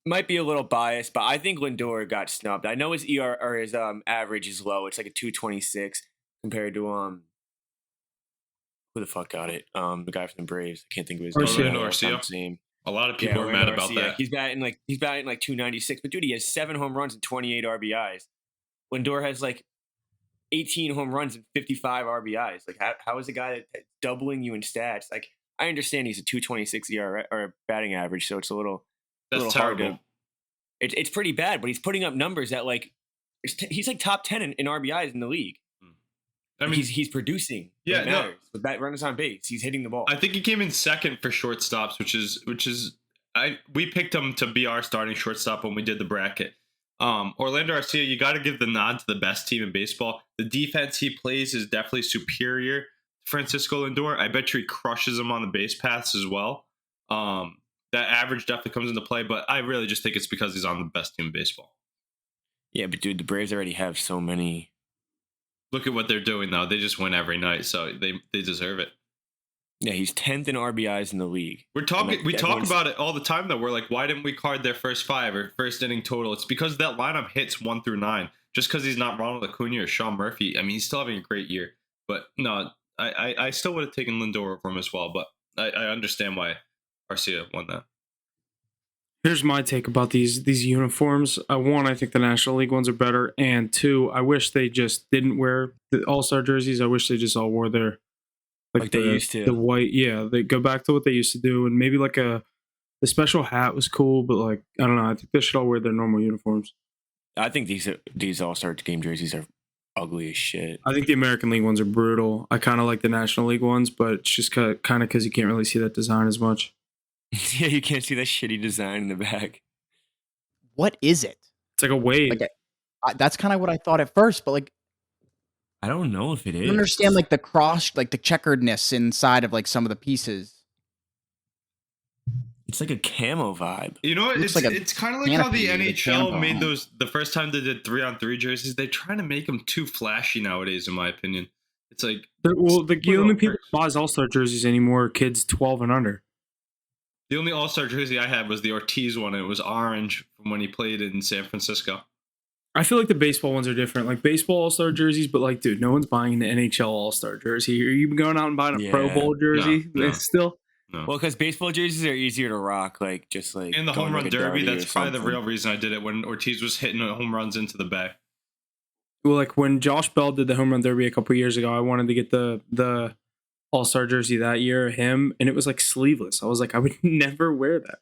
might be a little biased, but I think Lindor got snubbed. I know his his average is low. It's like a 226 compared to who the fuck got it? The guy from the Braves. I can't think of his name. A lot of people are mad about that. He's batting like 296, but dude, he has 7 home runs and 28 RBIs. Lindor has like 18 home runs and 55 RBIs. Like, how is a guy that's doubling you in stats? Like, I understand he's a 226 ERA or batting average, so it's a little terrible. Hard to, it's pretty bad, but he's putting up numbers that like he's like top 10 in RBIs in the league. I mean, he's producing. Yeah, matters. With that runners on base, he's hitting the ball. I think he came in second for shortstops, which is we picked him to be our starting shortstop when we did the bracket. Orlando Arcia, you got to give the nod to the best team in baseball. The defense he plays is definitely superior to Francisco Lindor. I bet you he crushes him on the base paths as well. That average definitely comes into play, but I really just think it's because he's on the best team in baseball. Yeah, but dude, the Braves already have so many. Look at what they're doing now. They just win every night, so they deserve it. Yeah, he's 10th in RBIs in the league. We talk about it all the time, though. We're like, why didn't we card their first 5 or first inning total? It's because that lineup hits 1 through 9. Just because he's not Ronald Acuna or Sean Murphy. I mean, he's still having a great year. But no, I still would have taken Lindor over him as well. But I understand why Arcia won that. Here's my take about these uniforms. One, I think the National League ones are better, and 2, I wish they just didn't wear the All-Star jerseys. I wish they just all wore their like they used to. The white, yeah. They go back to what they used to do, and maybe like the special hat was cool, but like I don't know. I think they should all wear their normal uniforms. I think these All-Star game jerseys are ugly as shit. I think the American League ones are brutal. I kind of like the National League ones, but it's just kind of because you can't really see that design as much. Yeah, you can't see that shitty design in the back. What is it? It's like a wave. Like that's kind of what I thought at first, but like I don't know if it is. I don't understand like the cross, like the checkeredness inside of like some of the pieces. It's like a camo vibe. You know what? It's kind of like how the NHL made those the first time they did 3-on-3 jerseys. They're trying to make them too flashy nowadays, in my opinion. It's like the only people who buy All-Star jerseys anymore are kids 12 and under. The only All-Star jersey I had was the Ortiz one. And it was orange from when he played in San Francisco. I feel like the baseball ones are different. Like baseball All-Star jerseys, but like, dude, no one's buying the NHL All-Star jersey. Are you going out and buying a Pro Bowl jersey? No. Still? No. Well, because baseball jerseys are easier to rock, like just like in the home run derby. That's probably the real reason I did it when Ortiz was hitting home runs into the bay. Well, like when Josh Bell did the home run derby a couple years ago, I wanted to get the All-Star jersey that year, him, and it was like sleeveless. I was like, I would never wear that.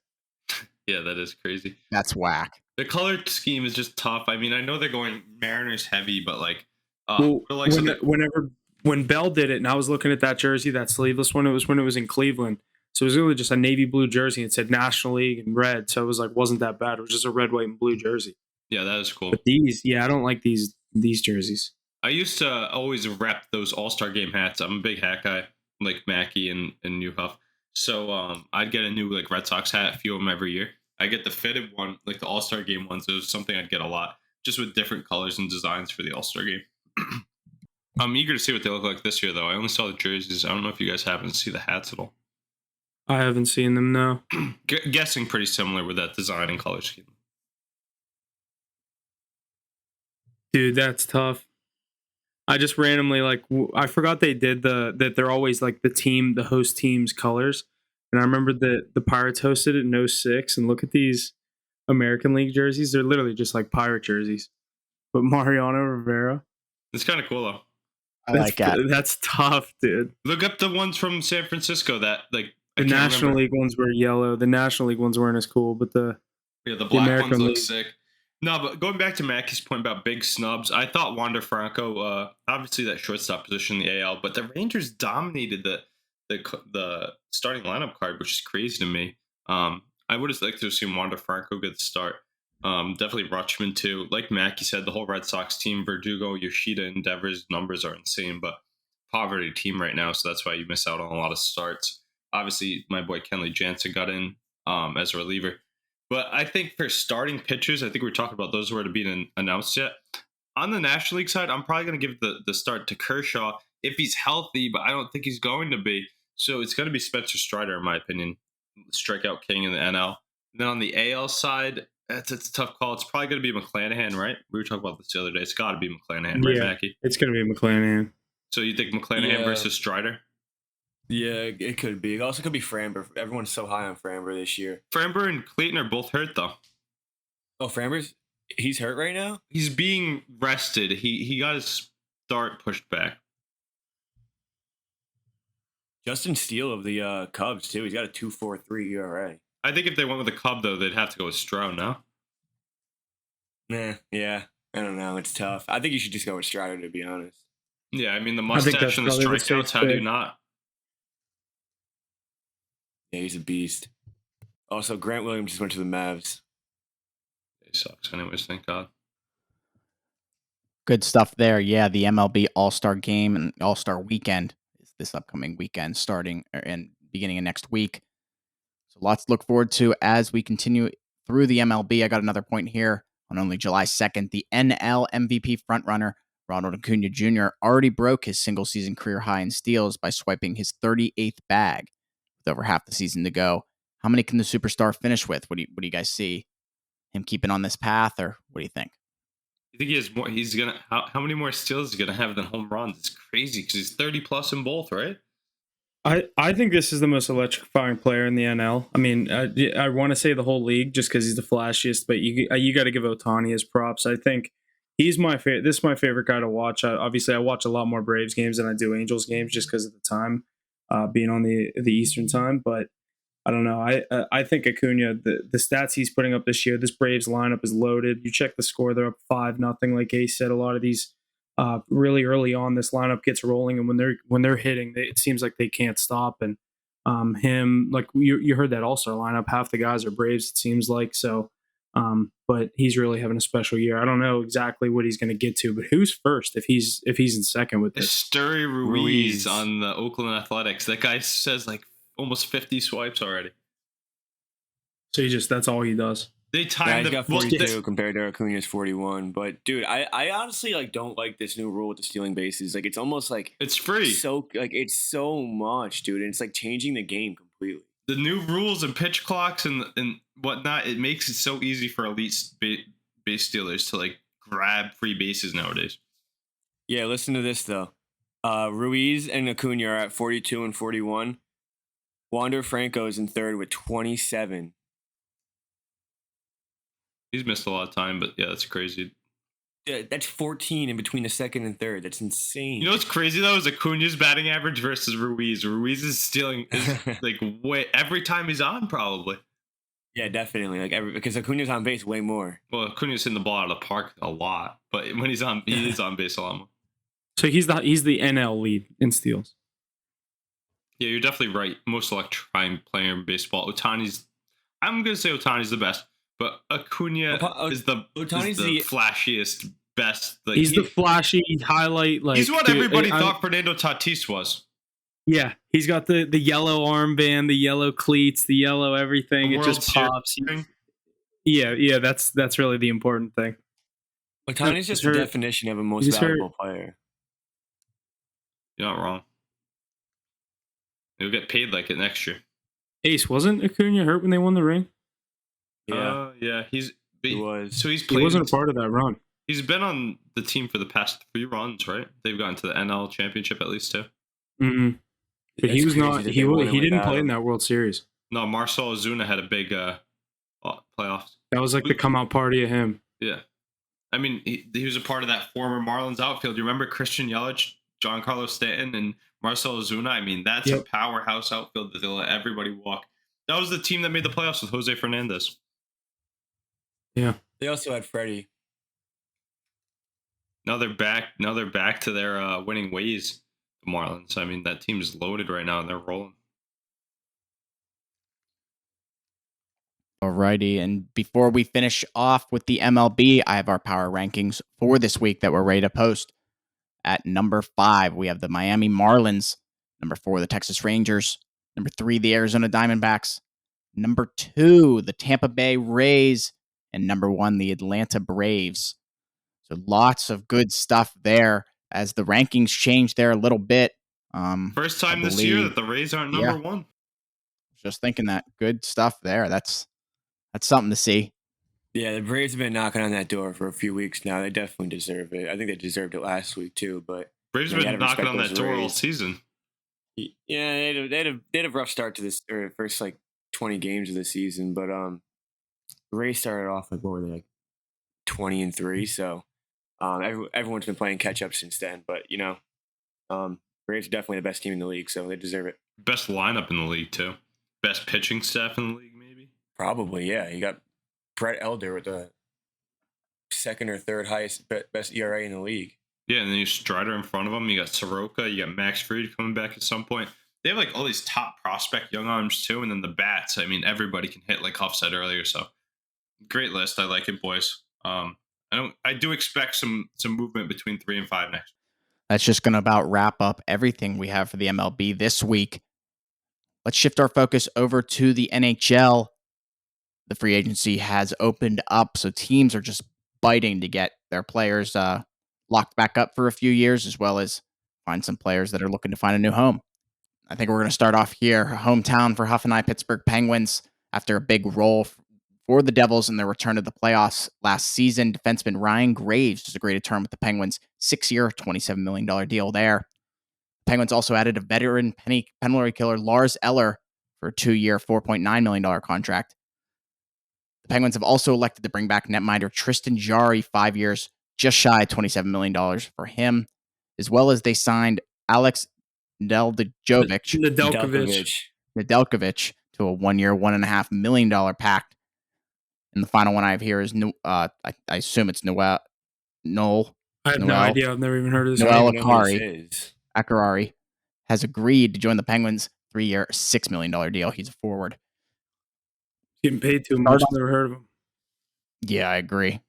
Yeah, that is crazy. That's whack. The color scheme is just tough. I mean, I know they're going Mariners heavy, but like, when Bell did it, and I was looking at that jersey, that sleeveless one, it was when it was in Cleveland. So it was really just a navy blue jersey. It said National League in red. So it was like, wasn't that bad. It was just a red, white, and blue jersey. Yeah, that is cool. But I don't like these jerseys. I used to always rep those All-Star game hats. I'm a big hat guy, like Mackey and Newhoff. So I'd get a new like Red Sox hat, a few of them every year. I get the fitted one, like the All-Star game ones. It was something I'd get a lot, just with different colors and designs for the All-Star game. I'm eager to see what they look like this year, though. I only saw the jerseys. I don't know if you guys happen to see the hats at all. I haven't seen them, no. Guessing pretty similar with that design and color scheme. Dude, that's tough. I just randomly I forgot they did that they're always like the host team's colors. And I remember the Pirates hosted it in '06, and look at these American League jerseys. They're literally just like Pirate jerseys. But Mariano Rivera. It's kind of cool though. I like that. That's tough, dude. Look up the ones from San Francisco that like The National League ones were yellow. The National League ones weren't as cool, but the black American ones look League. sick. No, but going back to Mackey's point about big snubs, I thought Wander Franco, obviously that shortstop position in the AL, but the Rangers dominated the starting lineup card, which is crazy to me. I would have liked to have seen Wander Franco get the start. Definitely Rutschman too. Like Mackey said, the whole Red Sox team, Verdugo, Yoshida, and Devers numbers are insane, but poverty team right now, so that's why you miss out on a lot of starts. Obviously, my boy Kenley Jansen got in as a reliever. But I think for starting pitchers, I think we're talking about those who are to be announced yet. On the National League side, I'm probably going to give the start to Kershaw if he's healthy, but I don't think he's going to be. So it's going to be Spencer Strider, in my opinion, strikeout king in the NL. And then on the AL side, it's a tough call. It's probably going to be McClanahan, right? We were talking about this the other day. It's got to be McClanahan, right, Mackie? It's going to be McClanahan. So you think McClanahan versus Strider? Yeah, it could be. It also could be Framber. Everyone's so high on Framber this year. Framber and Clayton are both hurt, though. Oh, he's hurt right now? He's being rested. He got his start pushed back. Justin Steele of the Cubs, too. He's got a 2.43 ERA. I think if they went with the Cub, though, they'd have to go with Stroh, no? Nah, yeah. I don't know. It's tough. I think you should just go with Strider, to be honest. Yeah, I mean, the mustache and the strikeouts, how do you not? Yeah, he's a beast. Also, Grant Williams just went to the Mavs. He sucks anyways, thank God. Good stuff there. Yeah, the MLB All Star game and All Star weekend is this upcoming weekend, starting and beginning of next week. So lots to look forward to as we continue through the MLB. I got another point here. On only July 2nd, the NL MVP frontrunner Ronald Acuna Jr. already broke his single-season career high in steals by swiping his 38th bag with over half the season to go. How many can the superstar finish with? What do you guys see? Him keeping on this path, or what do you think? You think he has more? He's gonna how many more steals is he gonna have than home runs? It's crazy because he's 30 plus in both, right? I think this is the most electrifying player in the NL. I mean, I want to say the whole league just because he's the flashiest, but you got to give Ohtani his props. I think he's my favorite. This is my favorite guy to watch. Obviously, I watch a lot more Braves games than I do Angels games just because of the time being on the Eastern time. But I don't know. I think Acuna, the stats he's putting up this year, this Braves lineup is loaded. You check the score; they're up 5-0. Like Ace said, a lot of these. Really early on, this lineup gets rolling, and when they're hitting, it seems like they can't stop. And him, like you heard that All-Star lineup, half the guys are Braves. It seems like so, but he's really having a special year. I don't know exactly what he's going to get to, but who's first if he's in second with this? Esteury Ruiz on the Oakland Athletics. That guy says like almost 50 swipes already. So that's all he does. They timed he's got 42 compared to Acuna's 41. But dude, I honestly don't like this new rule with the stealing bases. Like it's almost like it's free. So it's so much, dude, and it's like changing the game completely. The new rules and pitch clocks and whatnot, it makes it so easy for elite base stealers to like grab free bases nowadays. Yeah, listen to this though. Ruiz and Acuna are at 42 and 41. Wander Franco is in third with 27. He's missed a lot of time, but yeah, that's crazy. Yeah, that's 14 in between the second and third. That's insane. You know what's crazy though is Acuna's batting average versus Ruiz. Ruiz is stealing like way every time he's on, probably. Yeah, definitely. Because Acuna's on base way more. Well, Acuna's hitting the ball out of the park a lot, but when he's on, he is on base a lot more. So he's the NL lead in steals. Yeah, you're definitely right. Most electrifying player in baseball. I'm gonna say Ohtani's the best. But Acuna is the flashiest, best. Like, he's the flashy highlight. Like he's what everybody thought Fernando Tatis was. Yeah, he's got the yellow armband, the yellow cleats, the yellow everything. It just pops. Yeah, that's really the important thing. Ohtani's just the definition of a most valuable player. You're not wrong. He'll get paid like it next year. Ace, wasn't Acuna hurt when they won the ring? Yeah, he was. so he's He played. wasn't a part of that run. He's been on the team for the past 3 runs, right? They've gotten to the NL championship at least 2. Mm-mm. But he That's was crazy not. that they won it He didn't without play in him. that World Series. No, Marcell Ozuna had a big playoffs. That was like the come out party of him. Yeah. I mean, he was a part of that former Marlins outfield. You remember Christian Yelich, Giancarlo Stanton, and Marcell Ozuna? I mean, that's a powerhouse outfield that they let everybody walk. That was the team that made the playoffs with Jose Fernandez. Yeah. They also had Freddie. Now they're back to their winning ways, the Marlins. I mean, that team is loaded right now, and they're rolling. Alrighty, and before we finish off with the MLB, I have our power rankings for this week that we're ready to post. At number 5, we have the Miami Marlins. Number 4, the Texas Rangers. Number 3, the Arizona Diamondbacks. Number 2, the Tampa Bay Rays. And number 1, the Atlanta Braves. So lots of good stuff there as the rankings change there a little bit. First time this year that the Rays aren't number 1. Just thinking that. Good stuff there. That's something to see. Yeah, the Braves have been knocking on that door for a few weeks now. They definitely deserve it. I think they deserved it last week too. But Braves have been knocking on that door all season. Yeah, they had a rough start to this or first 20 games of the season. But Rays started off what were they 20-3. So everyone's been playing catch up since then. But Braves are definitely the best team in the league, so they deserve it. Best lineup in the league too. Best pitching staff in the league, maybe. Probably, yeah. You got Brett Elder with the second or third highest best ERA in the league. Yeah, and then you Strider in front of him. You got Soroka. You got Max Fried coming back at some point. They have all these top prospect young arms too, and then the bats. I mean, everybody can hit, like Huff said earlier. So great list. I like it, boys. I do expect some movement between 3 and 5 next. That's just going to about wrap up everything we have for the MLB this week. Let's shift our focus over to the NHL. The free agency has opened up, so teams are just biting to get their players locked back up for a few years, as well as find some players that are looking to find a new home. I think we're going to start off here. Hometown for Huff and I, Pittsburgh Penguins. After a big role for the Devils in their return to the playoffs last season, defenseman Ryan Graves just agreed to term with the Penguins, 6-year, $27 million deal there. Penguins also added a veteran penalty killer Lars Eller for a 2-year, $4.9 million contract. The Penguins have also elected to bring back netminder Tristan Jarry, 5 years, just shy of $27 million for him, as well as they signed Alex Nedeljkovic to a 1-year, $1.5 million pact. And the final one I have here is I assume it's Noel. I have no idea. I've never even heard of this. Noel Accarari has agreed to join the Penguins, 3-year, $6 million deal. He's a forward. Getting paid too much. Never heard of him. Yeah, I agree.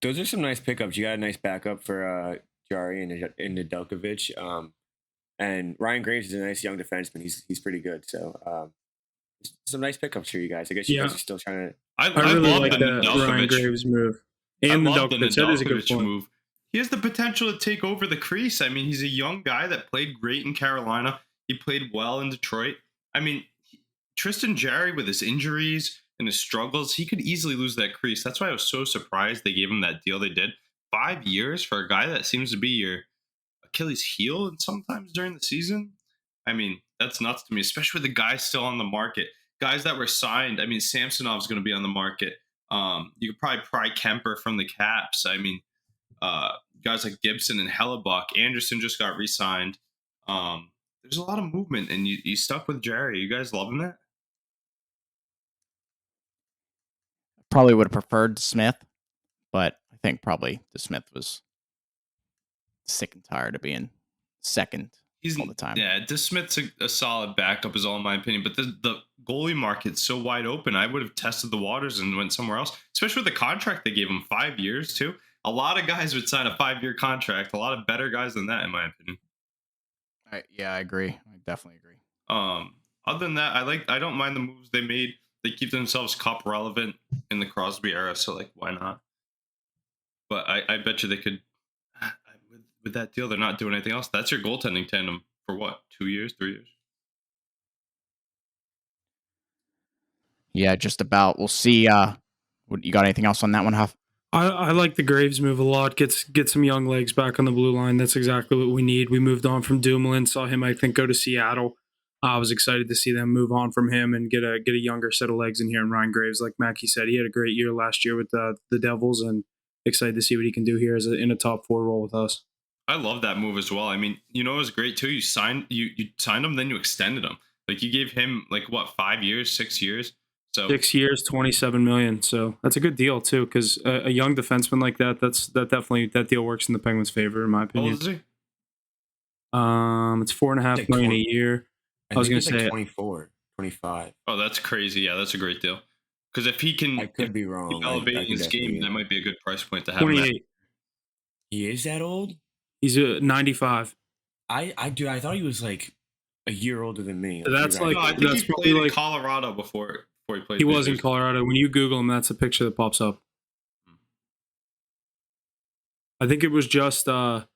Those are some nice pickups. You got a nice backup for Jari and Nedeljkovic. And Ryan Graves is a nice young defenseman. He's pretty good. So some nice pickups for you guys. I guess you guys are still trying to. I really love like that Ryan Graves move. And the Nedeljkovic. That is a good point. Move. He has the potential to take over the crease. I mean, he's a young guy that played great in Carolina. He played well in Detroit. I mean, Tristan Jarry, with his injuries and his struggles, he could easily lose that crease. That's why I was so surprised they gave him that deal they did. 5 years for a guy that seems to be your Achilles heel and sometimes during the season. I mean, that's nuts to me, especially with the guys still on the market. Guys that were signed. I mean, Samsonov's going to be on the market. You could probably pry Kemper from the Caps. I mean, guys like Gibson and Hellebuck. Anderson just got re-signed. There's a lot of movement, and you stuck with Jerry. You guys loving that? Probably would have preferred Smith, but I think probably Smith was sick and tired of being second all the time. Yeah, Smith's a solid backup is all in my opinion, but the goalie market's so wide open. I would have tested the waters and went somewhere else, especially with the contract they gave him, 5 years too. A lot of guys would sign a 5-year contract. A lot of better guys than that, in my opinion. I agree. I definitely agree. Other than that, I don't mind the moves they made. They keep themselves cup relevant in the Crosby era, so why not? But I bet you they could. With that deal, they're not doing anything else. That's your goaltending tandem for what? 2 years, 3 years? Yeah, just about. We'll see. You got anything else on that one, Huff? I like the Graves move a lot. Get some young legs back on the blue line. That's exactly what we need. We moved on from Dumoulin. Saw him, I think, go to Seattle. I was excited to see them move on from him and get a younger set of legs in here. And Ryan Graves, like Mackie said, he had a great year last year with the Devils, and excited to see what he can do here in a top 4 role with us. I love that move as well. I mean, it was great too. You signed him, then you extended him. Like you gave him 5 years, 6 years. So 6 years, $27 million. So that's a good deal too, because a young defenseman like that, that deal works in the Penguins' favor, in my how opinion. old is he? It's $4.5 million a year. I was going to say 24, 25. Oh, that's crazy. Yeah, that's a great deal. Because if he can, I could be wrong. keep elevating his game, that might be a good price point to have. 28. He is that old? He's 95. I thought he was like a year older than me. So that's No, I think that's he probably played in Colorado before he played. He was in Colorado. When you Google him, that's a picture that pops up. I think it was just let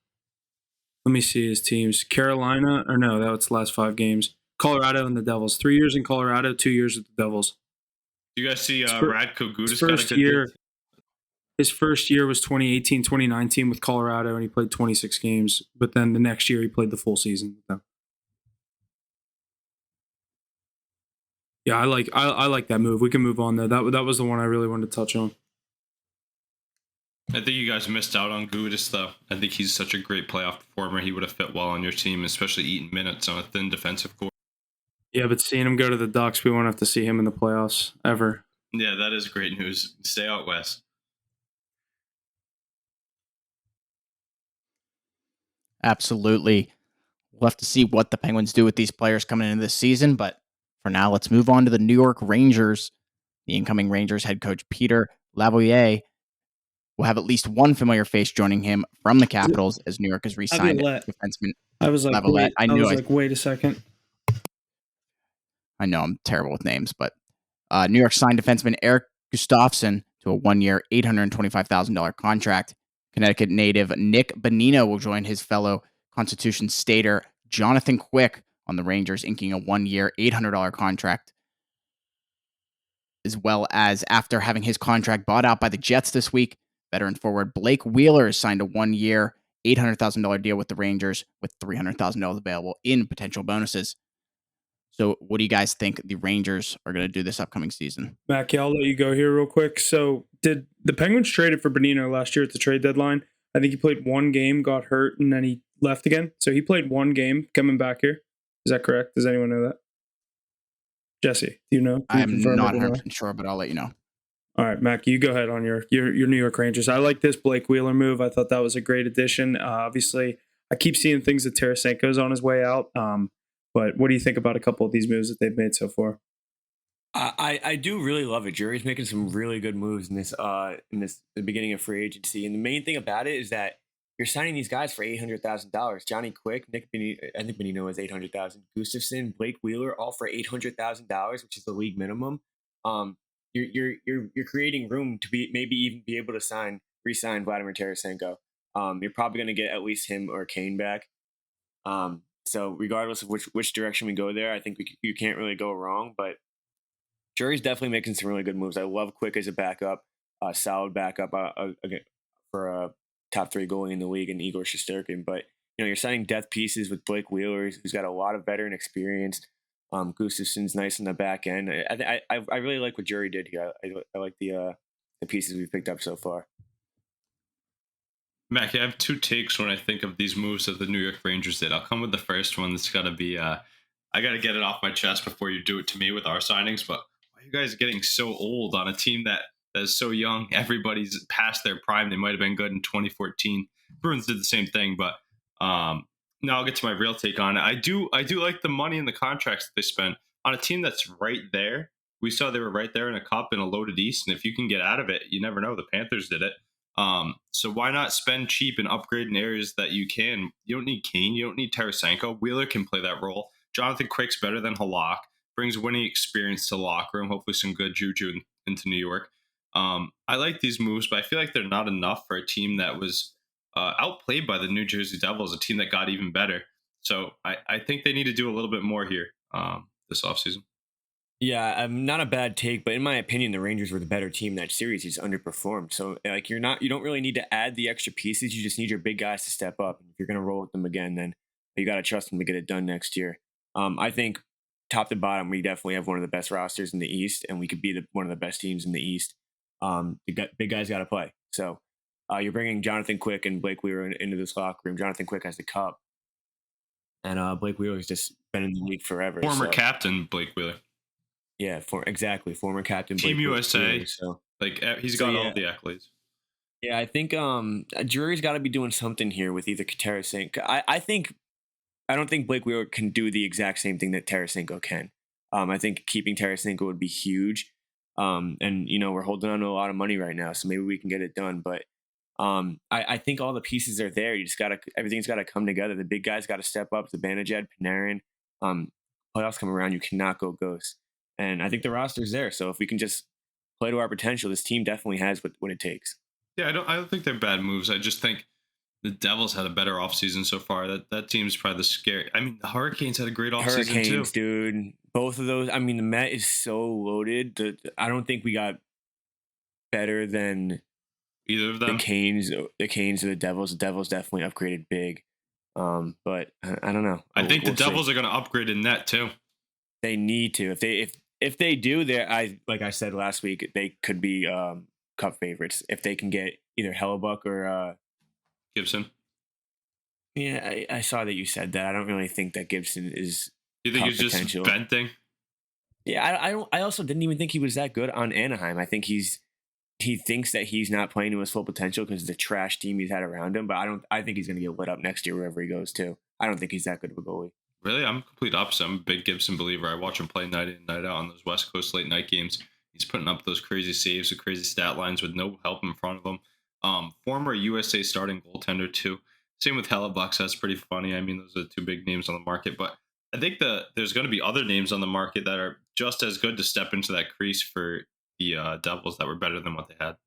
me see his teams. Carolina, or no, that was the last 5 games. Colorado and the Devils. 3 years in Colorado, 2 years with the Devils. Do you guys see Radko Gudas His got a first good year. deal? His first year was 2018, 2019 with Colorado, and he played 26 games. But then the next year, he played the full season with them. Yeah, I like that move. We can move on though. That was the one I really wanted to touch on. I think you guys missed out on Gudas though. I think he's such a great playoff performer. He would have fit well on your team, especially eating minutes on a thin defensive core. Yeah, but seeing him go to the Ducks, we won't have to see him in the playoffs ever. Yeah, that is great news. Stay out west. Absolutely. We'll have to see what the Penguins do with these players coming into this season. But for now, let's move on to the New York Rangers. The incoming Rangers head coach Peter Laviolette will have at least one familiar face joining him from the Capitals as New York has re-signed defenseman. I was like, Laviolette. wait a second. I know I'm terrible with names, but New York signed defenseman Eric Gustafsson to a 1-year, $825,000 contract. Connecticut native Nick Bonino will join his fellow Constitution Stater Jonathan Quick on the Rangers, inking a 1-year, $800 contract. As well as after having his contract bought out by the Jets this week, veteran forward Blake Wheeler has signed a 1-year, $800,000 deal with the Rangers with $300,000 available in potential bonuses. So what do you guys think the Rangers are going to do this upcoming season? Mackie, I'll let you go here real quick. So did the Penguins traded for Bonino last year at the trade deadline? I think he played 1 game, got hurt, and then he left again. So he played 1 game coming back here. Is that correct? Does anyone know that? Jesse, do you know? I'm not 100% sure, but I'll let you know. All right, Mac, you go ahead on your New York Rangers. I like this Blake Wheeler move. I thought that was a great addition. Obviously, I keep seeing things that Tarasenko's on his way out. But what do you think about a couple of these moves that they've made so far? I do really love it. Jerry's making some really good moves in the beginning of free agency, and the main thing about it is that you're signing these guys for $800,000. Johnny Quick, Nick Bonino, I think Bonino is $800,000. Gustafsson, Blake Wheeler, all for $800,000, which is the league minimum. You're creating room to maybe even be able to re-sign Vladimir Tarasenko. You're probably going to get at least him or Kane back. So regardless of which direction we go there, I think you can't really go wrong. But Jerry's definitely making some really good moves. I love Quick as a backup, solid backup for a top 3 goalie in the league, and Igor Shesterkin. But you're signing depth pieces with Blake Wheeler, who's got a lot of veteran experience. Gustafsson's nice in the back end. I really like what Jerry did here. I like the pieces we've picked up so far. Mac, I have 2 takes when I think of these moves that the New York Rangers did. I'll come with the first one. That's got to be, I got to get it off my chest before you do it to me with our signings. But why are you guys getting so old on a team that is so young? Everybody's past their prime. They might have been good in 2014. Bruins did the same thing. But now I'll get to my real take on it. I do like the money and the contracts that they spent on a team that's right there. We saw they were right there in a cup in a loaded East. And if you can get out of it, you never know. The Panthers did it. So why not spend cheap and upgrade in areas that you can? You don't need Kane. You don't need Tarasenko. Wheeler can play that role. Jonathan Quick's better than Halak. Brings winning experience to the locker room. Hopefully some good juju into New York. I like these moves, but I feel like they're not enough for a team that was outplayed by the New Jersey Devils, a team that got even better. So I think they need to do a little bit more here this offseason. Yeah, not a bad take, but in my opinion, the Rangers were the better team in that series. He's underperformed. So like you don't really need to add the extra pieces. You just need your big guys to step up. And if you're gonna roll with them again, then you gotta trust them to get it done next year. I think top to bottom, we definitely have one of the best rosters in the East, and we could be one of the best teams in the East. Big guys got to play. So you're bringing Jonathan Quick and Blake Wheeler into this locker room. Jonathan Quick has the cup, and Blake Wheeler's just been in the league forever. Former So. captain Blake Wheeler. Yeah, former captain Team Blake USA. Wheeler, so He's got all the accolades. yeah, I think Drury's got to be doing something here with either Tarasenko. I don't think Blake Wheeler can do the exact same thing that Tarasenko can. I think keeping Tarasenko would be huge. And we're holding on to a lot of money right now, so maybe we can get it done. But I think all the pieces are there. Everything's got to come together. The big guys got to step up. Zibanejad, Panarin, playoffs come around. You cannot go ghost. And I think the roster's there. So if we can just play to our potential, this team definitely has what it takes. Yeah, I don't think they're bad moves. I just think the Devils had a better offseason so far. That team's probably the scary. I mean, the Hurricanes had a great offseason too. Dude. Both of those. I mean, the Met is so loaded. I don't think we got better than either of them. The Canes or the Devils. The Devils definitely upgraded big. But I don't know. I think the Devils are going to upgrade in net too. They need to. If they do, like I said last week, they could be cup favorites if they can get either Hellebuck or Gibson. Yeah, I saw that you said that. I don't really think that Gibson is. You think he's just venting? Yeah, I also didn't even think he was that good on Anaheim. I think he thinks that he's not playing to his full potential because of the trash team he's had around him. But I think he's going to get lit up next year wherever he goes too. I don't think he's that good of a goalie. Really? I'm complete opposite. I'm a big Gibson believer. I watch him play night in, night out on those West Coast late night games. He's putting up those crazy saves with crazy stat lines with no help in front of him. Former USA starting goaltender too. Same with Hellebuck. That's pretty funny. I mean, those are the two big names on the market. But I think there's going to be other names on the market that are just as good to step into that crease for the Devils that were better than what they had.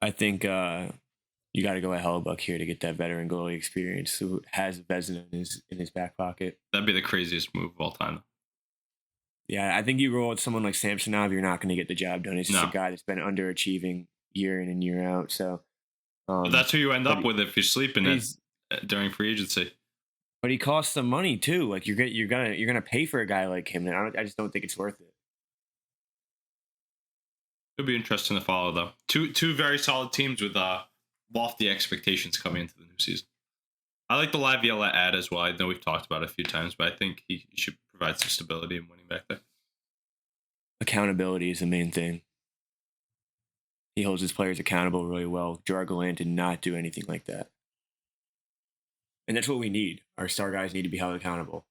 I think you got to go at Hellebuck here to get that veteran goalie experience who has Vezina in his back pocket. That'd be the craziest move of all time. Yeah, I think you roll with someone like Samsonov, you're not going to get the job done. It's just a guy that's been underachieving year in and year out. So but that's who you end up with if you're sleeping it during free agency. But he costs some money too. Like you're gonna pay for a guy like him, and I just don't think it's worth it. It'll be interesting to follow though. Two very solid teams with lofty expectations coming into the new season. I like the Laviolette ad as well. I know we've talked about it a few times, but I think he should provide some stability in winning back there. Accountability is the main thing. He holds his players accountable really well. Gerard Gallant did not do anything like that. And that's what we need. Our star guys need to be held accountable.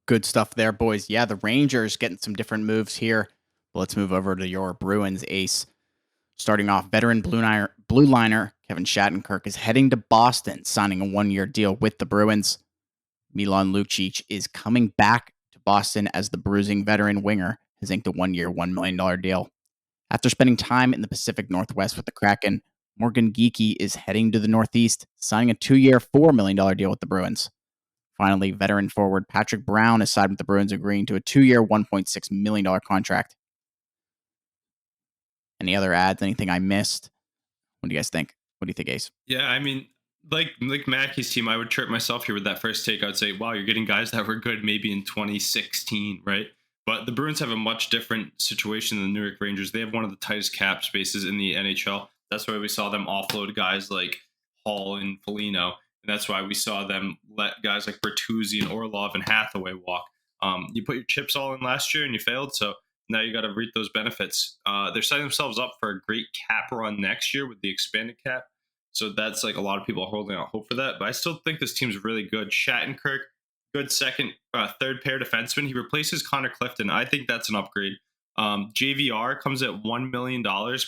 Good stuff there, boys. Yeah, the Rangers getting some different moves here. But let's move over to your Bruins ace. Starting off, veteran blue liner Kevin Shattenkirk is heading to Boston, signing a one-year deal with the Bruins. Milan Lucic is coming back to Boston as the bruising veteran winger has inked a one-year, $1 million deal. After spending time in the Pacific Northwest with the Kraken, Morgan Geekie is heading to the Northeast, signing a 2-year, $4 million deal with the Bruins. Finally, veteran forward Patrick Brown is signed with the Bruins, agreeing to a 2-year, $1.6 million contract. Any other ads? Anything I missed? What do you guys think? What do you think, Ace? Yeah, I mean, like Mackey's team, I would trip myself here with that first take. I would say, wow, you're getting guys that were good maybe in 2016, right? But the Bruins have a much different situation than the New York Rangers. They have one of the tightest cap spaces in the NHL. That's why we saw them offload guys like Hall and Foligno. And that's why we saw them let guys like Bertuzzi and Orlov and Hathaway walk. You put your chips all in last year and you failed. So now you got to reap those benefits. They're setting themselves up for a great cap run next year with the expanded cap. So that's like a lot of people are holding out hope for that. But I still think this team's really good. Shattenkirk, good third pair defenseman. He replaces Connor Clifton. I think that's an upgrade. JVR comes at $1 million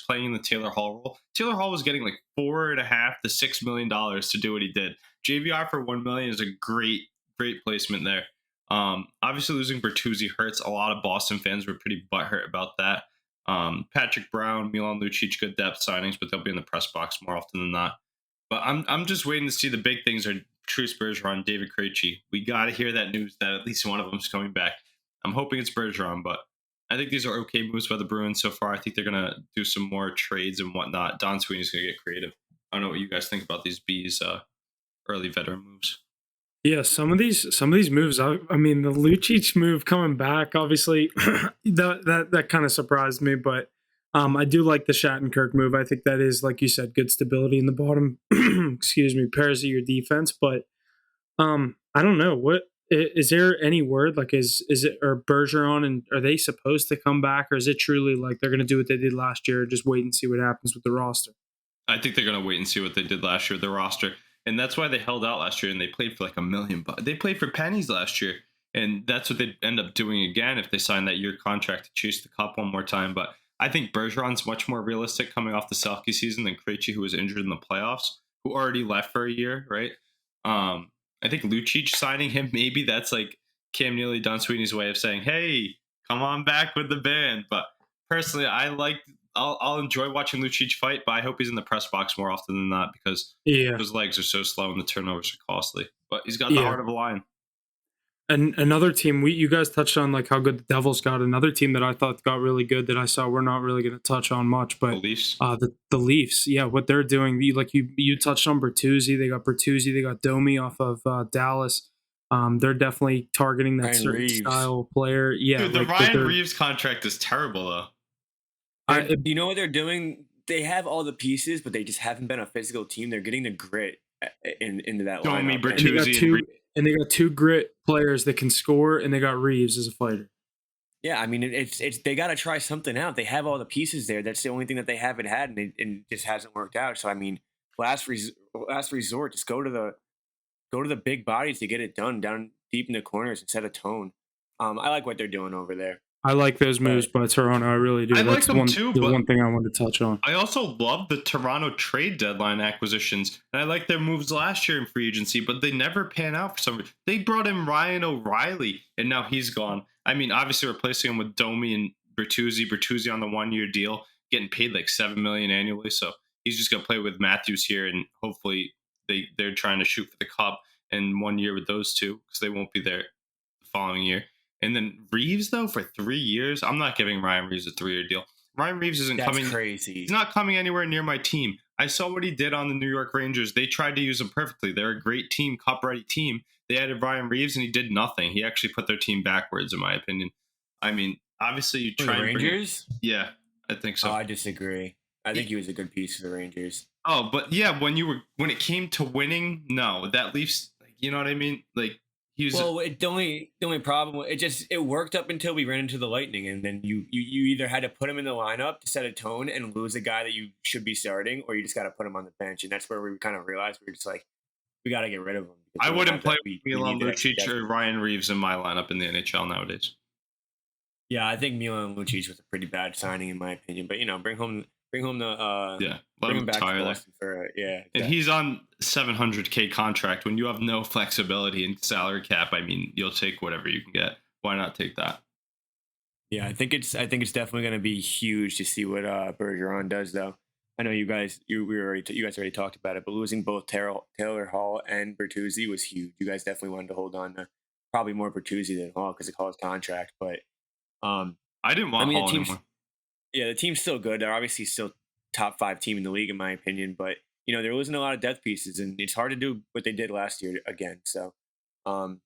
playing in the Taylor Hall role. Taylor Hall was getting like $4.5 to $6 million to do what he did. JVR for $1 million is a great placement there. Obviously losing Bertuzzi hurts. A lot of Boston fans were pretty butthurt about that. Patrick Brown, Milan Lucic, good depth signings, but they'll be in the press box more often than not. But I'm just waiting to see the big things are Truce Bergeron, David Krejci. We got to hear that news that at least one of them is coming back. I'm hoping it's Bergeron, but I think these are okay moves by the Bruins so far. I think they're going to do some more trades and whatnot. Don Sweeney's going to get creative. I don't know what you guys think about these Bees early veteran moves. Yeah, some of these moves. I mean, the Lucic move coming back, obviously, that kind of surprised me. But I do like the Shattenkirk move. I think that is, like you said, good stability in the bottom. Excuse me, pairs of your defense. But I don't know. What is there any word? Like, is it or Bergeron, and are they supposed to come back, or is it truly like they're going to do what they did last year, just wait and see what happens with the roster? I think they're going to wait and see what they did last year with the roster. And that's why they held out last year and they played for like $1 million. They played for pennies last year. And that's what they'd end up doing again if they sign that year contract to chase the cup one more time. But I think Bergeron's much more realistic coming off the Selke season than Krejci, who was injured in the playoffs, who already left for a year, right? I think Lucic signing him, maybe that's like Cam Neely, Don Sweeney's way of saying, hey, come on back with the band. But personally, I'll enjoy watching Lucic fight, but I hope he's in the press box more often than not because his legs are so slow and the turnovers are costly. But he's got the heart of a lion. And another team, you guys touched on like how good the Devils got. Another team that I thought got really good that I saw we're not really going to touch on much, but the Leafs. The Leafs, yeah, what they're doing. You touched on Bertuzzi. They got Bertuzzi. They got Domi off of Dallas. They're definitely targeting that certain style player. Yeah, dude, the Ryan Reeves contract is terrible though. You know what they're doing? They have all the pieces, but they just haven't been a physical team. They're getting the grit into that lineup. Bertuzzi, and they got two grit players that can score, and they got Reeves as a fighter. Yeah, I mean, it's they got to try something out. They have all the pieces there. That's the only thing that they haven't had, and it just hasn't worked out. So I mean, last resort, just go to the big bodies to get it done down deep in the corners and set a tone. I like what they're doing over there. I like those moves by Toronto. I really do. That's like them too, the one thing I wanted to touch on. I also love the Toronto trade deadline acquisitions. And I like their moves last year in free agency, but they never pan out for some reason. They brought in Ryan O'Reilly, and now he's gone. I mean, obviously replacing him with Domi and Bertuzzi. Bertuzzi on the 1-year deal, getting paid like $7 million annually. So he's just going to play with Matthews here, and hopefully they're trying to shoot for the cup in 1 year with those two because they won't be there the following year. And then Reeves, though, for 3 years, I'm not giving Ryan Reeves a 3-year deal. Ryan Reeves isn't coming. That's crazy. He's not coming anywhere near my team. I saw what he did on the New York Rangers. They tried to use him perfectly. They're a great team, cup-ready team. They added Ryan Reeves, and he did nothing. He actually put their team backwards, in my opinion. I mean, obviously, you try the Rangers? Yeah, I think so. Oh, I disagree. I think he was a good piece for the Rangers. Oh, but yeah, when it came to winning, no, that Leafs, you know what I mean? Like, the only problem, it worked up until we ran into the Lightning, and then you either had to put him in the lineup to set a tone and lose a guy that you should be starting, or you just got to put him on the bench, and that's where we kind of realized we were just like, we got to get rid of him. I wouldn't play Milan Lucic or Ryan Reeves in my lineup in the NHL nowadays. Yeah, I think Milan Lucic was a pretty bad signing in my opinion, but bring home the let him back retire to Boston for exactly. And he's on $700K contract. When you have no flexibility in salary cap, I mean, you'll take whatever you can get. Why not take that? Yeah, I think it's definitely going to be huge to see what Bergeron does, though. I know you guys already talked about it, but losing both Taylor Hall and Bertuzzi was huge. You guys definitely wanted to hold on to probably more Bertuzzi than Hall because of Hall's contract, but I didn't want Hall anymore. Yeah, the team's still good. They're obviously still top 5 team in the league, in my opinion. But they're losing a lot of depth pieces, and it's hard to do what they did last year again. So, I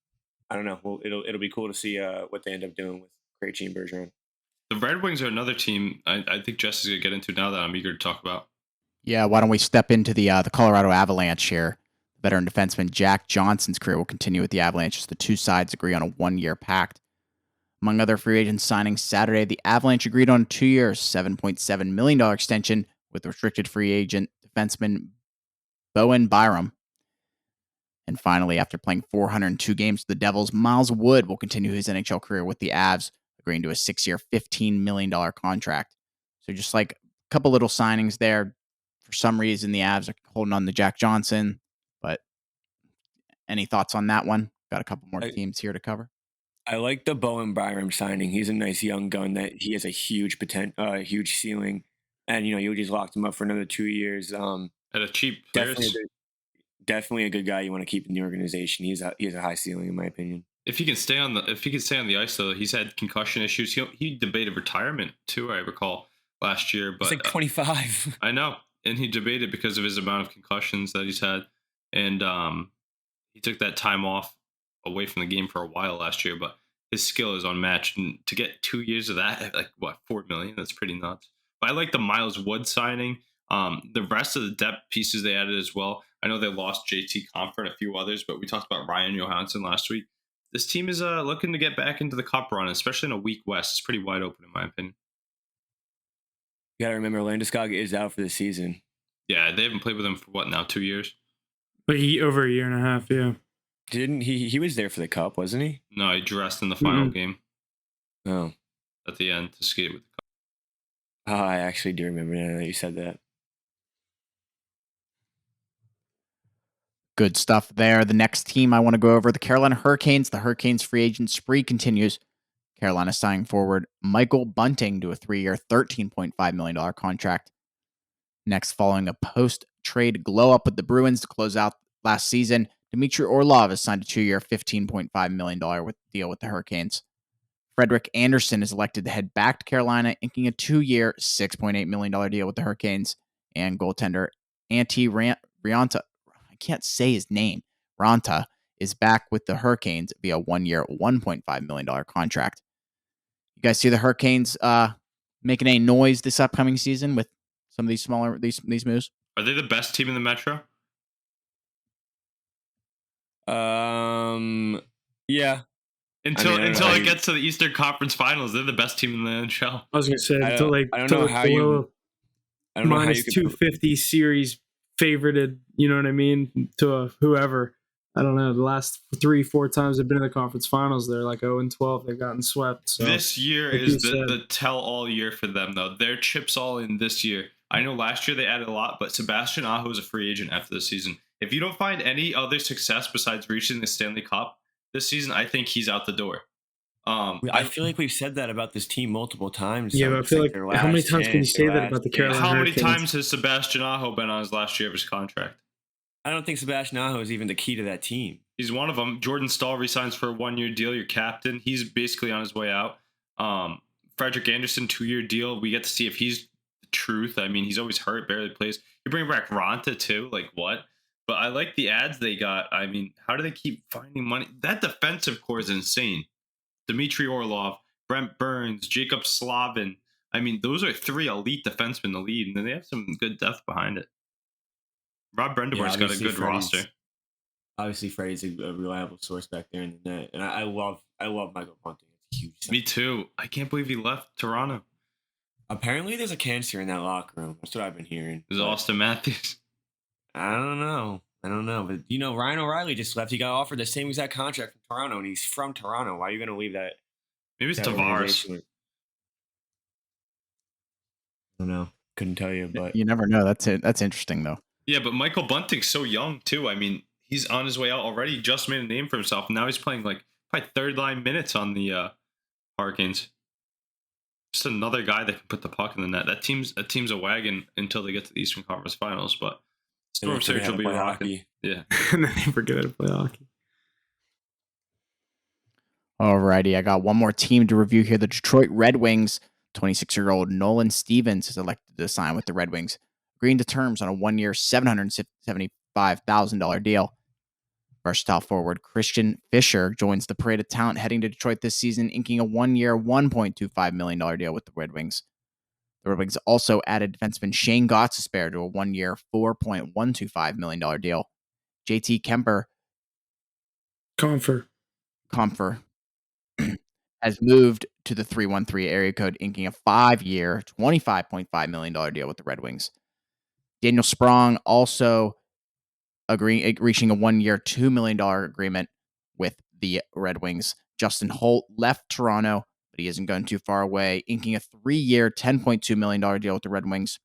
don't know. Well, it'll be cool to see what they end up doing with Krejci and Bergeron. The Red Wings are another team I think Jesse's gonna get into now that I'm eager to talk about. Yeah, why don't we step into the Colorado Avalanche here? Veteran defenseman Jack Johnson's career will continue with the Avalanche as the two sides agree on a 1-year pact. Among other free agent signings Saturday, the Avalanche agreed on a 2-year, $7.7 million extension with restricted free agent defenseman Bowen Byram. And finally, after playing 402 games for the Devils, Miles Wood will continue his NHL career with the Avs, agreeing to a 6-year, $15 million contract. So just like a couple little signings there. For some reason, the Avs are holding on to Jack Johnson. But any thoughts on that one? Got a couple more teams here to cover. I like the Bowen Byram signing. He's a nice young gun that he has a huge huge ceiling, and you just locked him up for another 2 years. At a cheap definitely a good guy you want to keep in the organization. He has a high ceiling in my opinion. If he can stay on the ice though, he's had concussion issues. He debated retirement too, I recall last year. He's But like 25. I know, and he debated because of his amount of concussions that he's had, and he took that time off away from the game for a while last year. But his skill is unmatched, and to get 2 years of that, like what, $4 million? That's pretty nuts. But I like the Miles Wood signing. The rest of the depth pieces they added as well. I know they lost JT Comfort and a few others, but we talked about Ryan Johansson last week. This team is looking to get back into the cup run, especially in a weak West. It's pretty wide open in my opinion. You gotta remember, Landeskog is out for the season. Yeah, they haven't played with him for what now, 2 years? But over a year and a half, yeah. Didn't he? He was there for the cup, wasn't he? No, he dressed in the final game Oh, at the end to skate with the cup. oh, I actually do remember now that you said that. Good stuff there. The next team I want to go over, the Carolina Hurricanes. The Hurricanes free agent spree continues. Carolina signing forward Michael Bunting to a 3-year, $13.5 million contract. Next, following a post-trade glow-up with the Bruins to close out last season, Dmitry Orlov has signed a 2-year, $15.5 million deal with the Hurricanes. Frederick Anderson is elected to head back to Carolina, inking a 2-year, $6.8 million deal with the Hurricanes. And goaltender Antti Rianta, I can't say his name, Ranta, is back with the Hurricanes via 1-year, $1.5 million contract. You guys see the Hurricanes making any noise this upcoming season with some of these smaller these moves? Are they the best team in the Metro? Yeah. Until I it gets to the Eastern Conference Finals, they're the best team in the NHL. I was gonna say I until don't know how you. I don't know how you minus could. 250 series favorited. You know what I mean? To whoever. I don't know. The last 3-4 times they've been in the conference finals, they're like 0-12. They've gotten swept. So This year like is you said, the tell-all year for them, though. Their chips all in this year. I know last year they added a lot, but Sebastian Aho is a free agent after the season. If you don't find any other success besides reaching the Stanley Cup this season, I think he's out the door. I feel like we've said that about this team multiple times. Yeah, but I feel like how many times can you say that about the Carolina How many Hurricanes? times has Sebastian Aho been on his last year of his contract? I don't think Sebastian Aho is even the key to that team. He's one of them. Jordan Stahl resigns for a 1-year deal. Your captain, he's basically on his way out. Frederick Anderson, 2-year deal. We get to see if he's the truth. I mean, he's always hurt, barely plays. You bring back Ranta too, like what? But I like the ads they got. I mean, how do they keep finding money? That defensive core is insane. Dmitry Orlov, Brent Burns, Jacob Slavin. I mean, those are 3 elite defensemen in the lead, and then they have some good depth behind it. Rob Brendabor's got a good roster. Obviously, Freddie's a reliable source back there in the net, and I love Michael Bunting. It's huge. Me too. I can't believe he left Toronto. Apparently, there's a cancer in that locker room. That's what I've been hearing. Is Austin Matthews? I don't know, but Ryan O'Reilly just left. He got offered the same exact contract from Toronto, and he's from Toronto. Why are you going to leave that? Maybe it's Tavares. I don't know. Couldn't tell you, but you never know. That's it. That's interesting though. Yeah, but Michael Bunting's so young too. I mean, he's on his way out already. Just made a name for himself. Now he's playing like probably third line minutes on the Hurricanes. Just another guy that can put the puck in the net. That team's a wagon until they get to the Eastern Conference Finals. But Storm Surge will be rocking. Yeah, and then they forget how to play hockey. Alrighty, I got one more team to review here. The Detroit Red Wings. 26-year-old Nolan Stevens is elected to sign with the Red Wings, agreeing to terms on a 1-year, $775,000 deal. Versatile forward Christian Fischer joins the parade of talent heading to Detroit this season, inking a 1-year, $1.25 million deal with the Red Wings. The Red Wings also added defenseman Shane Gottsespierre to a 1-year, $4.125 million deal. JT Comfer has moved to the 313 area code, inking a 5-year, $25.5 million deal with the Red Wings. Daniel Sprong also reaching a 1-year, $2 million agreement with the Red Wings. Justin Holt left Toronto, but he isn't going too far away, inking a 3-year, $10.2 million deal with the Red Wings.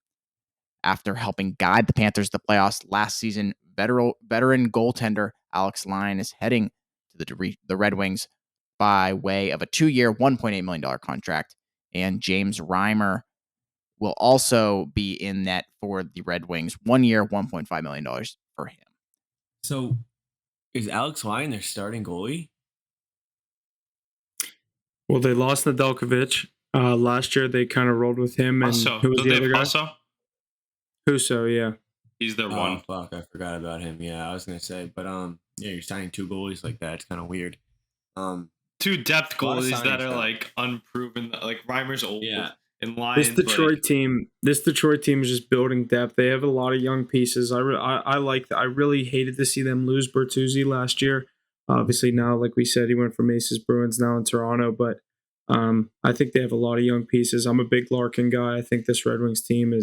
After helping guide the Panthers to the playoffs last season, veteran goaltender Alex Lyon is heading to the Red Wings by way of a 2-year, $1.8 million contract. And James Reimer will also be in net for the Red Wings, 1-year, $1.5 million for him. So, is Alex Lyon their starting goalie? Well, they lost Nedeljkovic. Last year they kind of rolled with him, and who was the other guy? Husso, yeah. He's their one. Fuck, I forgot about him. Yeah, I was gonna say, but yeah, you're signing 2 goalies like that. It's kind of weird. 2 depth goalies that are like unproven. Like Reimer's old. Yeah. In Lions, This Detroit team is just building depth. They have a lot of young pieces. I like that. I really hated to see them lose Bertuzzi last year. Obviously now, like we said, he went from Aces Bruins now in Toronto, but I think they have a lot of young pieces. I'm a big Larkin guy. I think this Red Wings team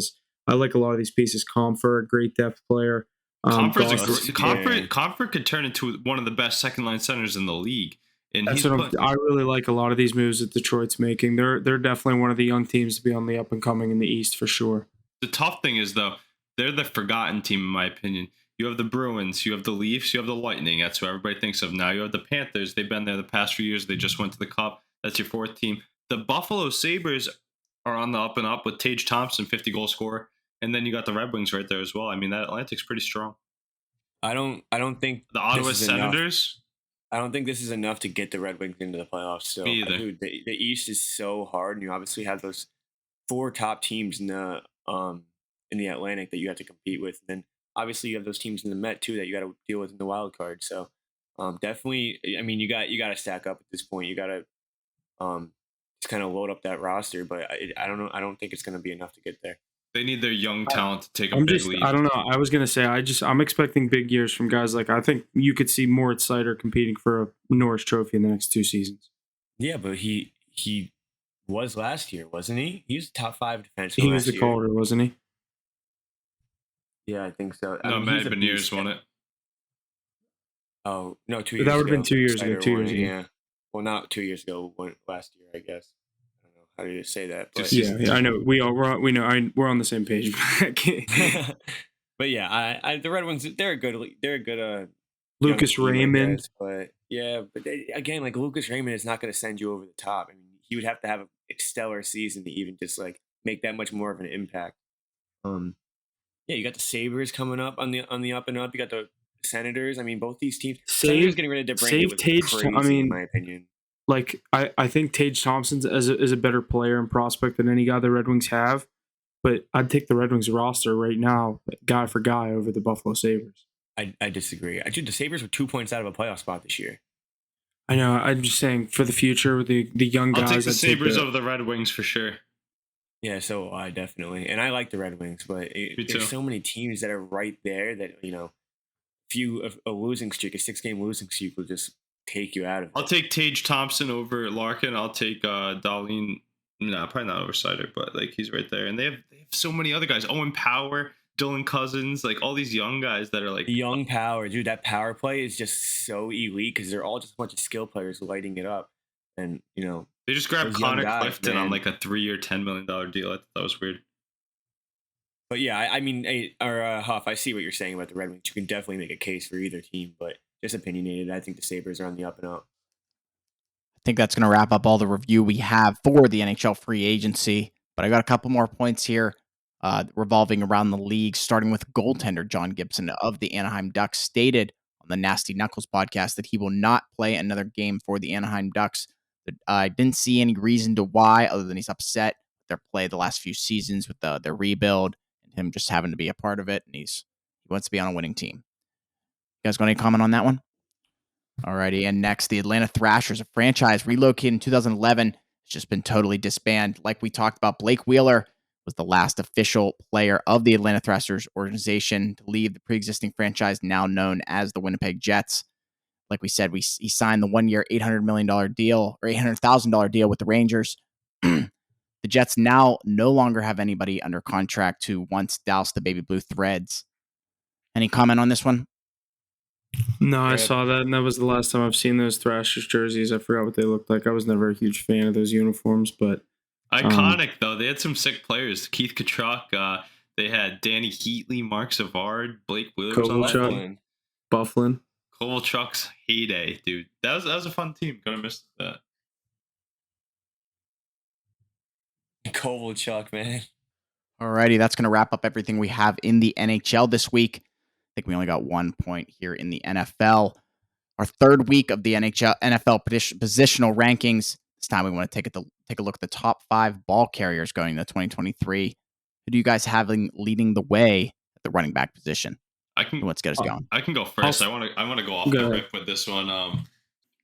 I like a lot of these pieces. Compher, a great depth player. Compher could turn into one of the best second line centers in the league. And I really like a lot of these moves that Detroit's making. They're definitely one of the young teams to be on the up and coming in the East for sure. The tough thing is though, they're the forgotten team in my opinion. You have the Bruins, you have the Leafs, you have the Lightning. That's who everybody thinks of now. You have the Panthers. They've been there the past few years. They just went to the Cup. That's your 4th team. The Buffalo Sabres are on the up and up with Tage Thompson, 50-goal scorer, and then you got the Red Wings right there as well. I mean, that Atlantic's pretty strong. I don't think the Ottawa Senators. I don't think this is enough to get the Red Wings into the playoffs. So, dude, the East is so hard, and you obviously have those 4 top teams in the Atlantic that you have to compete with. And then obviously you have those teams in the Met too that you got to deal with in the wild card. So, definitely, I mean, you got to stack up at this point. You got to just kind of load up that roster. But I don't know. I don't think it's going to be enough to get there. They need their young talent to take a big lead. I don't know. I was gonna say I'm expecting big years from guys like I think you could see Moritz Seider competing for a Norris Trophy in the next 2 seasons. Yeah, but he was last year, wasn't he? He was top 5 defenseman. He was the Calder, wasn't he? Yeah, I think so. No, Matt Beniers won it. Oh no, 2 years ago. That would have been 2 years ago. 2 years ago. Yeah. Well, not 2 years ago. Last year, I guess. How do you say that? But, yeah, I know. We're on the same page. But yeah, the Red Wings, they're a good. Lucas Raymond, guys, but yeah, again, like Lucas Raymond is not going to send you over the top. I mean, he would have to have a stellar season to even just like make that much more of an impact. Yeah, you got the Sabres coming up on the up and up. You got the Senators. I mean, both these teams. Senators getting ready to bring it with crazy, in my opinion. Like I think Tage Thompson is a better player and prospect than any guy the Red Wings have, but I'd take the Red Wings roster right now, guy for guy, over the Buffalo Sabres. I disagree. The Sabres were 2 points out of a playoff spot this year. I know. I'm just saying for the future, the young guys. I'll take the Sabres over the Red Wings for sure. Yeah, so I definitely, and I like the Red Wings, but there's so many teams that are right there that a losing streak, a 6-game losing streak will just take you out of it. I'll take Tage Thompson over Larkin. I'll take Darlene. No, probably not over Seider, but like he's right there. And they have so many other guys. Owen Power, Dylan Cousins, like all these young guys that are like young power, dude. That power play is just so elite because they're all just a bunch of skill players lighting it up. And they just grabbed Connor Clifton on like a 3-year, $10 million deal. I thought that was weird. But yeah, I mean, Huff, I see what you're saying about the Red Wings. You can definitely make a case for either team, but just opinionated. I think the Sabres are on the up and up. I think that's going to wrap up all the review we have for the NHL Free Agency. But I got a couple more points here revolving around the league, starting with goaltender John Gibson of the Anaheim Ducks stated on the Nasty Knuckles podcast that he will not play another game for the Anaheim Ducks. I didn't see any reason to why, other than he's upset with their play the last few seasons with their rebuild and him just having to be a part of it. And he wants to be on a winning team. You guys got any comment on that one? Alrighty, and next, the Atlanta Thrashers, a franchise relocated in 2011, has just been totally disbanded. Like we talked about, Blake Wheeler was the last official player of the Atlanta Thrashers organization to leave the pre-existing franchise now known as the Winnipeg Jets. Like we said, he signed the 1-year, $800 million deal, or $800,000 deal with the Rangers. The Jets now no longer have anybody under contract who once doused the baby blue threads. Any comment on this one? No, I saw that, and that was the last time I've seen those Thrashers jerseys. I forgot what they looked like. I was never a huge fan of those uniforms, but iconic though. They had some sick players. Keith Tkachuk. They had Danny Heatley, Mark Savard, Blake Wheeler, Bufflin. Kovalchuk's heyday, dude. That was a fun team. Gonna miss that. Kovalchuk, man. Alrighty, that's gonna wrap up everything we have in the NHL this week. I think we only got 1 point here in the NFL. Our third week of the NFL positional rankings. This time we want to take a look at the top 5 ball carriers going into 2023. Who do you guys have leading the way at the running back position? Let's get us going. I can go first. I want to go off the rip with this one.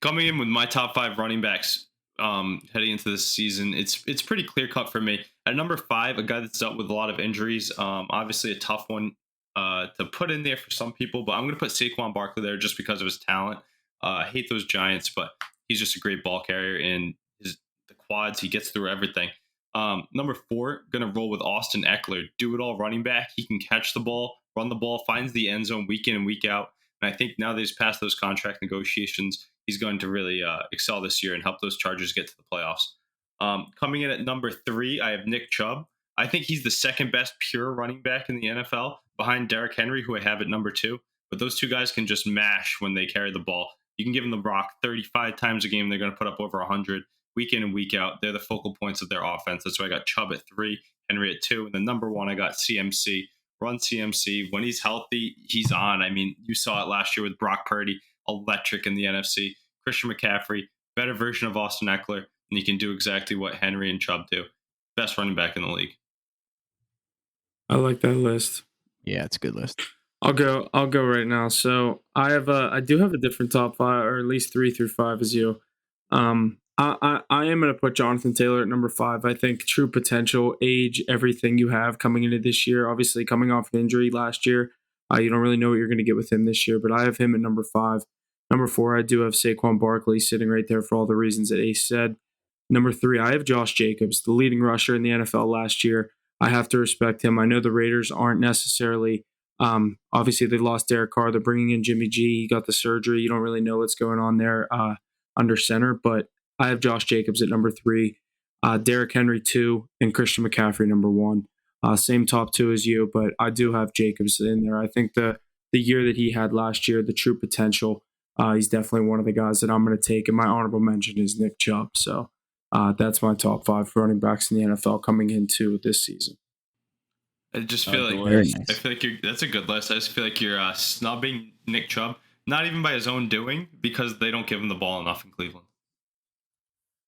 Coming in with my top 5 running backs heading into this season, it's pretty clear cut for me. At number 5, a guy that's dealt with a lot of injuries. Obviously a tough one to put in there for some people, but I'm going to put Saquon Barkley there just because of his talent. I hate those Giants, but he's just a great ball carrier, and the quads, he gets through everything. Number 4, going to roll with Austin Eckler. Do it all running back. He can catch the ball, run the ball, finds the end zone week in and week out. And I think now that he's passed those contract negotiations, he's going to really excel this year and help those Chargers get to the playoffs. Coming in at number 3, I have Nick Chubb. I think he's the second best pure running back in the NFL behind Derrick Henry, who I have at number 2. But those two guys can just mash when they carry the ball. You can give them the rock 35 times a game. They're going to put up over 100 week in and week out. They're the focal points of their offense. That's why I got Chubb at 3, Henry at 2. And then number 1, I got CMC. Run CMC. When he's healthy, he's on. I mean, you saw it last year with Brock Purdy, electric in the NFC. Christian McCaffrey, better version of Austin Eckler, and he can do exactly what Henry and Chubb do. Best running back in the league. I like that list. Yeah, it's a good list. I'll go right now. So I do have a different top 5, or at least 3 through 5 as you. I am going to put Jonathan Taylor at number 5. I think true potential, age, everything you have coming into this year. Obviously, coming off an injury last year, you don't really know what you're going to get with him this year. But I have him at number 5. Number 4, I do have Saquon Barkley sitting right there for all the reasons that Ace said. Number 3, I have Josh Jacobs, the leading rusher in the NFL last year. I have to respect him. I know the Raiders aren't necessarily. Obviously, they lost Derek Carr. They're bringing in Jimmy G. He got the surgery. You don't really know what's going on there under center. But I have Josh Jacobs at number 3, Derrick Henry 2, and Christian McCaffrey number 1. Same top 2 as you, but I do have Jacobs in there. I think the year that he had last year, the true potential, he's definitely one of the guys that I'm going to take. And my honorable mention is Nick Chubb. So that's my top 5 running backs in the NFL coming into this season. I just feel like that's a good list. I just feel like you're snubbing Nick Chubb, not even by his own doing, because they don't give him the ball enough in Cleveland.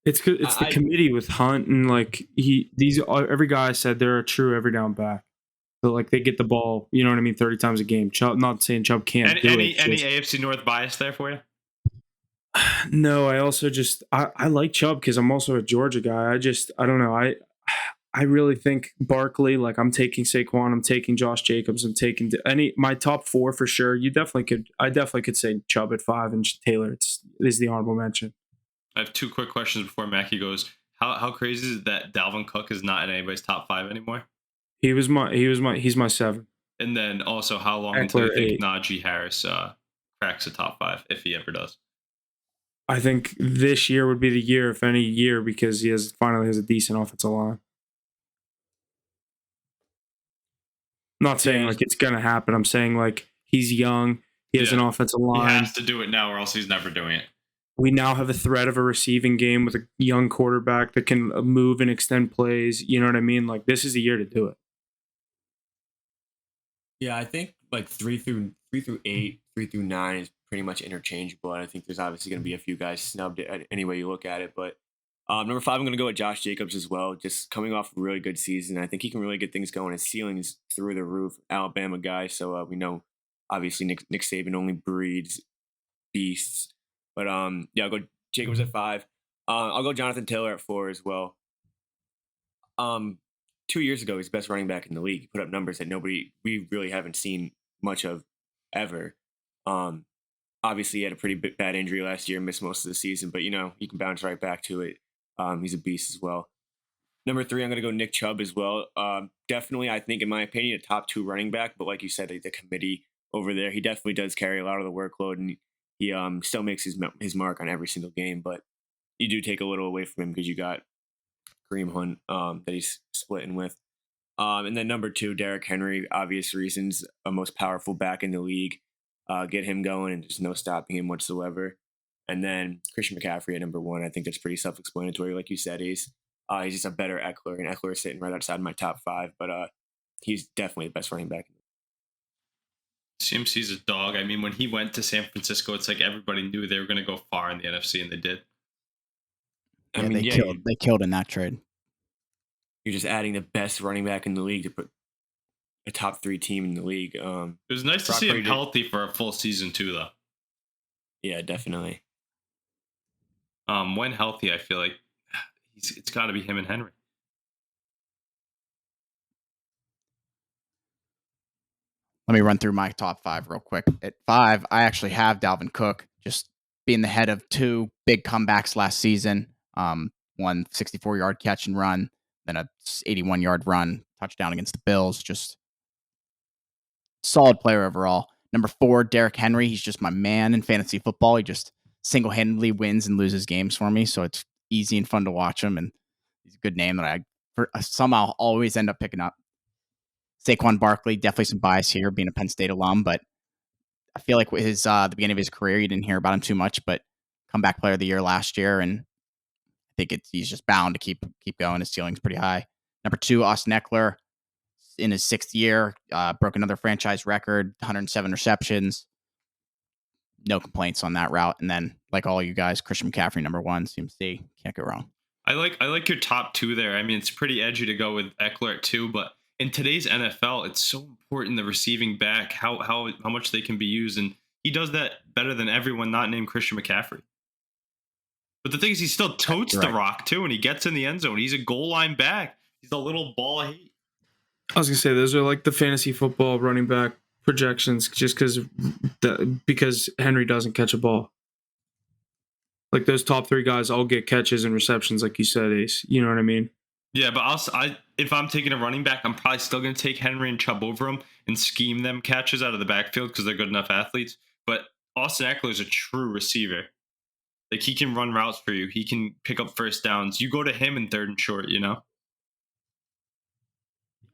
It's good. It's the committee with Hunt and every guy said they're a true every down back. So they get the ball, 30 times a game. Chubb, not saying Chubb can't do it. Any AFC North bias there for you? No, I also I like Chubb because I'm also a Georgia guy. I don't know. I really think Barkley, I'm taking Saquon, I'm taking Josh Jacobs, I'm taking my top 4 for sure. I definitely could say Chubb at 5 and Taylor is the honorable mention. I have 2 quick questions before Mackie goes. How crazy is it that Dalvin Cook is not in anybody's top 5 anymore? He's my 7. And then also, how long until you think Najee Harris cracks the top 5 if he ever does? I think this year would be the year, if any year, because he finally has a decent offensive line. I'm not saying it's gonna happen. I'm saying he's young. He has an offensive line. He has to do it now, or else he's never doing it. We now have a threat of a receiving game with a young quarterback that can move and extend plays. You know what I mean? This is the year to do it. Yeah, I think 3 through 8, 3 through 9 is pretty much interchangeable. I think there's obviously going to be a few guys snubbed any way you look at it. But number 5, I'm going to go with Josh Jacobs as well. Just coming off a really good season. I think he can really get things going. His ceiling is through the roof. Alabama guy. So we know, obviously, Nick Saban only breeds beasts. But I'll go Jacobs at 5. I'll go Jonathan Taylor at 4 as well. 2 years ago, he's the best running back in the league. He put up numbers that we really haven't seen much of ever. Obviously, he had a pretty bad injury last year, missed most of the season, but he can bounce right back to it. He's a beast as well. Number 3, I'm going to go Nick Chubb as well. Definitely, I think, in my opinion, a top 2 running back. But like you said, the committee over there, he definitely does carry a lot of the workload, and he still makes his mark on every single game. But you do take a little away from him because you got Kareem Hunt that he's splitting with. And then number 2, Derrick Henry, obvious reasons, a most powerful back in the league. Get him going, and there's no stopping him whatsoever. And then Christian McCaffrey at number 1. I think that's pretty self-explanatory. Like you said, he's just a better Eckler, and Eckler is sitting right outside my top 5. But he's definitely the best running back. CMC's a dog. I mean, when he went to San Francisco, it's like everybody knew they were going to go far in the NFC, and they did. I Yeah, mean, they killed in that trade. you're just adding the best running back in the league to put a top 3 team in the league. It was nice to Brock see him Purdy healthy for a full season too, though. Yeah, definitely. When healthy, I feel like it's got to be him and Henry. Let me run through my top 5 real quick. At 5, I actually have Dalvin Cook, just being the head of 2 big comebacks last season. One 64-yard catch and run, then a 81-yard run, touchdown against the Bills. Just solid player overall. Number 4, Derrick Henry. He's just my man in fantasy football. He just single-handedly wins and loses games for me, so it's easy and fun to watch him, and he's a good name that I somehow always end up picking up. Saquon Barkley, definitely some bias here, being a Penn State alum, but I feel like with his the beginning of his career, you didn't hear about him too much, but comeback player of the year last year, and I think he's just bound to keep going. His ceiling's pretty high. Number 2, Austin Eckler, in his 6th year, broke another franchise record, 107 receptions. No complaints on that route. And then, like all you guys, Christian McCaffrey, number 1, CMC, can't go wrong. I like your top 2 there. I mean, it's pretty edgy to go with Eckler at 2, but in today's NFL, it's so important the receiving back, how much they can be used, and he does that better than everyone not named Christian McCaffrey. But the thing is, he still totes the rock too, and he gets in the end zone. He's a goal line back. He's a little ball of hate. I was gonna say those are like the fantasy football running back projections, just because Henry doesn't catch a ball. Like those top 3 guys all get catches and receptions, like you said, Ace. You know what I mean? Yeah, but if I'm taking a running back, I'm probably still going to take Henry and Chubb over him and scheme them catches out of the backfield because they're good enough athletes. But Austin Eckler is a true receiver. Like, he can run routes for you. He can pick up first downs. You go to him in 3rd and short, you know?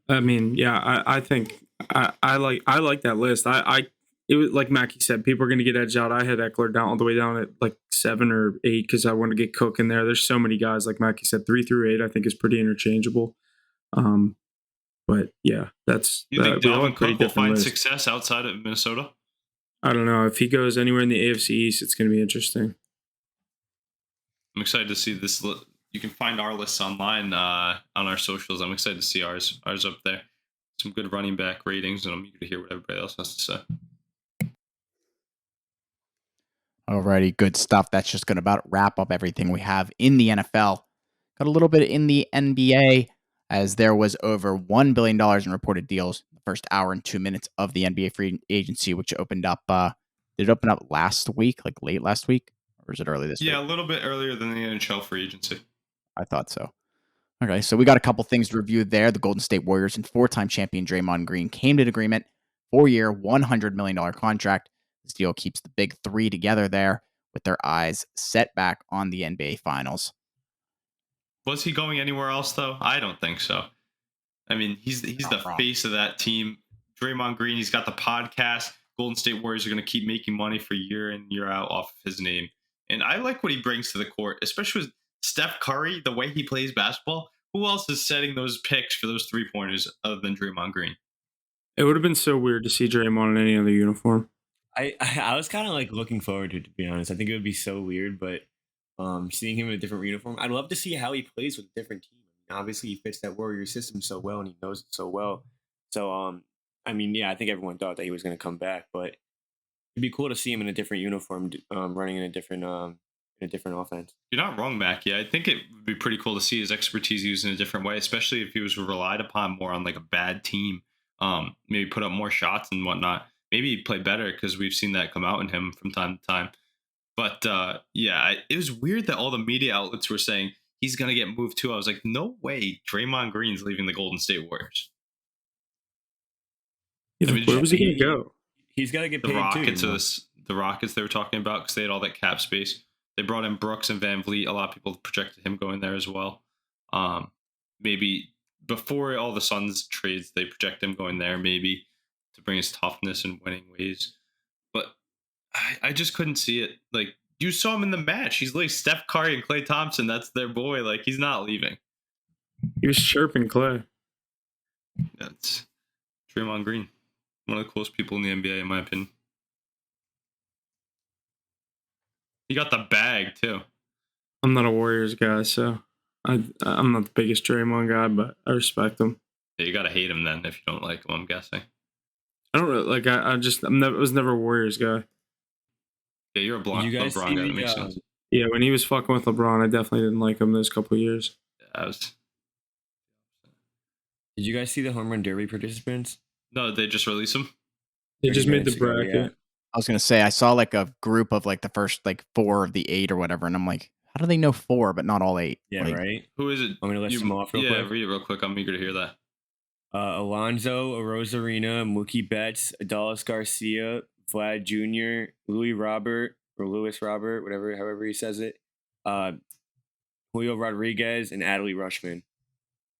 I mean, yeah, I think I like that list. It was like Mackie said, people are going to get edged out. I had Eckler down all the way down at like 7 or 8 because I want to get Cook in there. There's so many guys, like Mackie said, 3 through 8. I think is pretty interchangeable. But yeah, that's you think Dalvin Cook will find list. success outside of Minnesota? I don't know if he goes anywhere in the AFC East. It's going to be interesting. I'm excited to see this. You can find our lists online on our socials. I'm excited to see ours up there. Some good running back ratings, and I'm eager to hear what everybody else has to say. Alrighty, good stuff. That's just going to about wrap up everything we have in the NFL. Got a little bit in the NBA, as there was over $1 billion in reported deals the first hour and 2 minutes of the NBA Free Agency, which opened up. Did it open up last week, like late last week? Or is it early this week? Yeah, a little bit earlier than the NHL Free Agency. I thought so. Okay, so we got a couple things to review there. The Golden State Warriors and 4-time champion Draymond Green came to an agreement, 4-year, $100 million contract. This deal keeps the big 3 together there with their eyes set back on the NBA Finals. Was he going anywhere else, though? I don't think so. I mean, he's the face of that team. Draymond Green, he's got the podcast. Golden State Warriors are going to keep making money for year in, year out off of his name. And I like what he brings to the court, especially with Steph Curry, the way he plays basketball. Who else is setting those picks for those 3-pointers other than Draymond Green? It would have been so weird to see Draymond in any other uniform. I was kind of like looking forward to be honest. I think it would be so weird, but seeing him in a different uniform, I'd love to see how he plays with a different team. I mean, obviously, he fits that Warrior system so well, and he knows it so well. So, I mean, yeah, I think everyone thought that he was going to come back, but it'd be cool to see him in a different uniform, running in a different offense. You're not wrong, Mackie. I think it would be pretty cool to see his expertise used in a different way, especially if he was relied upon more on like a bad team. Maybe put up more shots and whatnot. Maybe he'd play better because we've seen that come out in him from time to time. But yeah, it was weird that all the media outlets were saying he's going to get moved too. I was like, no way. Draymond Green's leaving the Golden State Warriors. Yeah, where was he going to go? He's got to get paid too. The Rockets they were talking about because they had all that cap space. They brought in Brooks and Van Vliet. A lot of people projected him going there as well. Maybe before all the Suns trades, they project him going there maybe to bring his toughness and winning ways. But I just couldn't see it. Like, you saw him in the match. He's like Steph Curry and Klay Thompson. That's their boy. Like, he's not leaving. He was chirping Klay. That's Draymond Green. One of the coolest people in the NBA, in my opinion. He got the bag, too. I'm not a Warriors guy, so I'm not the biggest Draymond guy, but I respect him. Yeah, you gotta hate him then if you don't like him, I'm guessing. I don't really, like. I was never a Warriors guy. Yeah, you're a Did you guys LeBron see guy. That the? makes sense. Yeah, when he was fucking with LeBron, I definitely didn't like him those couple of years. Yeah, Did you guys see the home run derby participants? No, they just released him. They 30 just made the minutes ago, bracket. yeah. I was gonna say I saw like a group of like the first like 4 of the 8 or whatever, and I'm like, how do they know 4 but not all 8? Yeah, Like, right. Who is it? I'm gonna list them off real yeah, quick. read it real quick. I'm eager to hear that. Alonzo, Arozarena, Mookie Betts, Adolis Garcia, Vlad Jr., Louis Robert, whatever, however he says it, Julio Rodriguez, and Adley Rushman.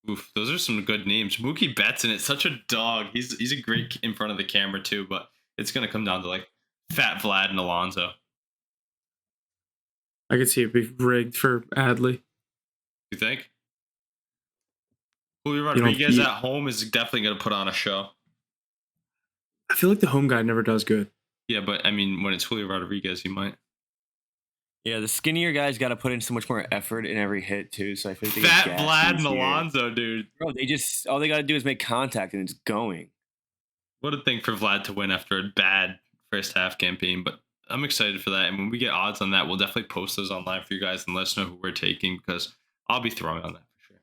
Oof, those are some good names. Mookie Betts in it, such a dog. He's a great in front of the camera too, but it's gonna come down to like Fat Vlad and Alonzo. I could see it be rigged for Adley. You think? Julio Rodriguez at home is definitely gonna put on a show. I feel like the home guy never does good. Yeah, but I mean, when it's Julio Rodriguez, he might. Yeah, the skinnier guys got to put in so much more effort in every hit too. So I feel like they Fat get Vlad and easier. Alonzo, dude. Bro, all they got to do is make contact and it's going. What a thing for Vlad to win after a bad first half campaign, but I'm excited for that. And when we get odds on that, we'll definitely post those online for you guys and let us know who we're taking because I'll be throwing on that for sure.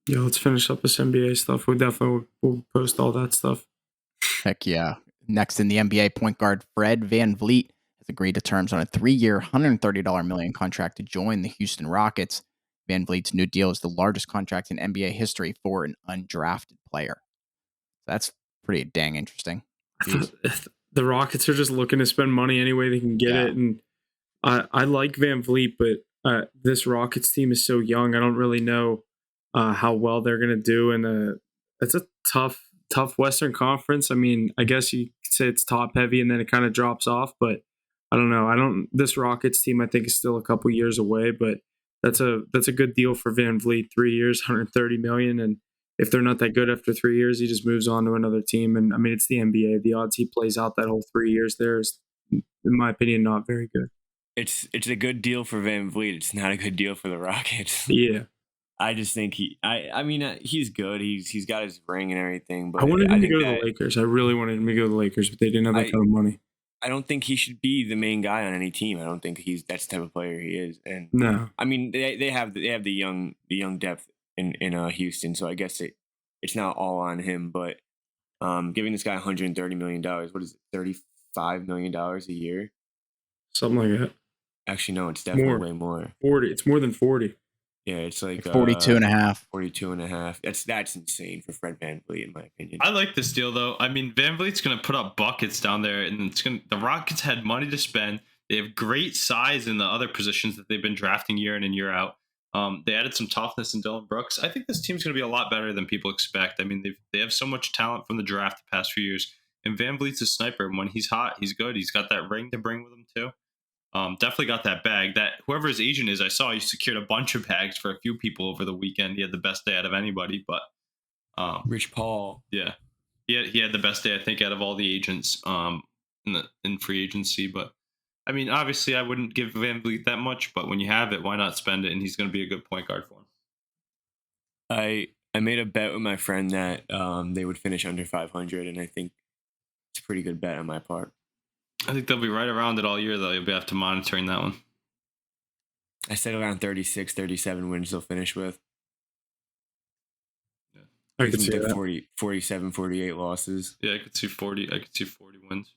Yeah, let's finish up this NBA stuff. We'll post all that stuff. heck yeah. Next in the NBA, point guard Fred VanVleet has agreed to terms on a 3-year, $130 million contract to join the Houston Rockets. VanVleet's new deal is the largest contract in NBA history for an undrafted player. That's pretty dang interesting. The Rockets are just looking to spend money any way they can get it, and I like VanVleet, but this Rockets team is so young. I don't really know how well they're going to do, and it's a tough Western Conference. I mean, I guess you could say it's top heavy, and then it kind of drops off. But I don't know. This Rockets team, I think, is still a couple years away, but that's a good deal for VanVleet. 3 years, $130 million, and if they're not that good after 3 years, he just moves on to another team. And I mean, it's the NBA. The odds he plays out that whole 3 years there is, in my opinion, not very good. It's a good deal for VanVleet. It's not a good deal for the Rockets. Yeah. I just think he's good. He's got his ring and everything. But I wanted him to go to the Lakers. I really wanted him to go to the Lakers, but they didn't have that kind of money. I don't think he should be the main guy on any team. I don't think that's the type of player he is. And no, I mean they have the young depth in Houston, so I guess it's not all on him. But giving this guy $130 million, what is it, $35 million a year? Something like that. Actually, no, it's definitely way more. 40. It's more than 40. Yeah, it's like 42 and a half. 42 and a half. That's insane for Fred VanVleet, in my opinion. I like this deal though. I mean, VanVleet's gonna put up buckets down there, and the Rockets had money to spend. They have great size in the other positions that they've been drafting year in and year out. They added some toughness in Dylan Brooks. I think this team's gonna be a lot better than people expect. I mean, they have so much talent from the draft the past few years, and VanVleet's a sniper. And when he's hot, he's good. He's got that ring to bring with him too. Definitely got that bag. That whoever his agent is, I saw he secured a bunch of bags for a few people over the weekend. He had the best day out of anybody, but Rich Paul, yeah, he had the best day I think out of all the agents in free agency. But I mean, obviously, I wouldn't give VanVleet that much, but when you have it, why not spend it? And he's going to be a good point guard for him. I made a bet with my friend that they would finish under 500, and I think it's a pretty good bet on my part. I think they'll be right around it all year, though. You'll be have to monitoring that one. I said around 36, 37 wins they'll finish with. Yeah. I could see that. 47, 48 losses. Yeah, I could see 40. I could see 40 wins.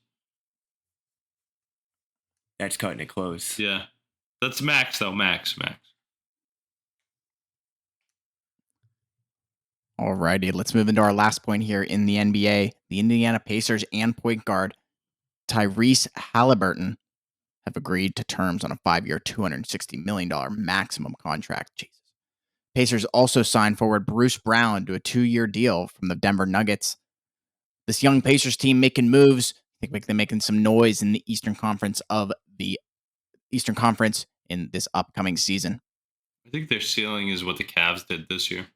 That's cutting it close. Yeah. That's max, though. Max. Alrighty, let's move into our last point here in the NBA. The Indiana Pacers and point guard Tyrese Halliburton have agreed to terms on a 5-year, $260 million maximum contract. Jesus. Pacers also signed forward Bruce Brown to a 2-year deal from the Denver Nuggets. This young Pacers team making moves. I think they're making some noise in the Eastern Conference in this upcoming season. I think their ceiling is what the Cavs did this year.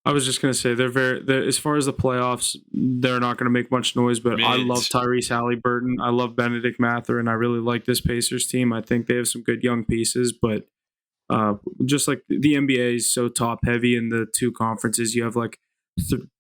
I was just gonna say they're as far as the playoffs, they're not gonna make much noise. But I love Tyrese Halliburton. I love Benedict Mather, and I really like this Pacers team. I think they have some good young pieces, but just like the NBA is so top heavy in the two conferences, you have like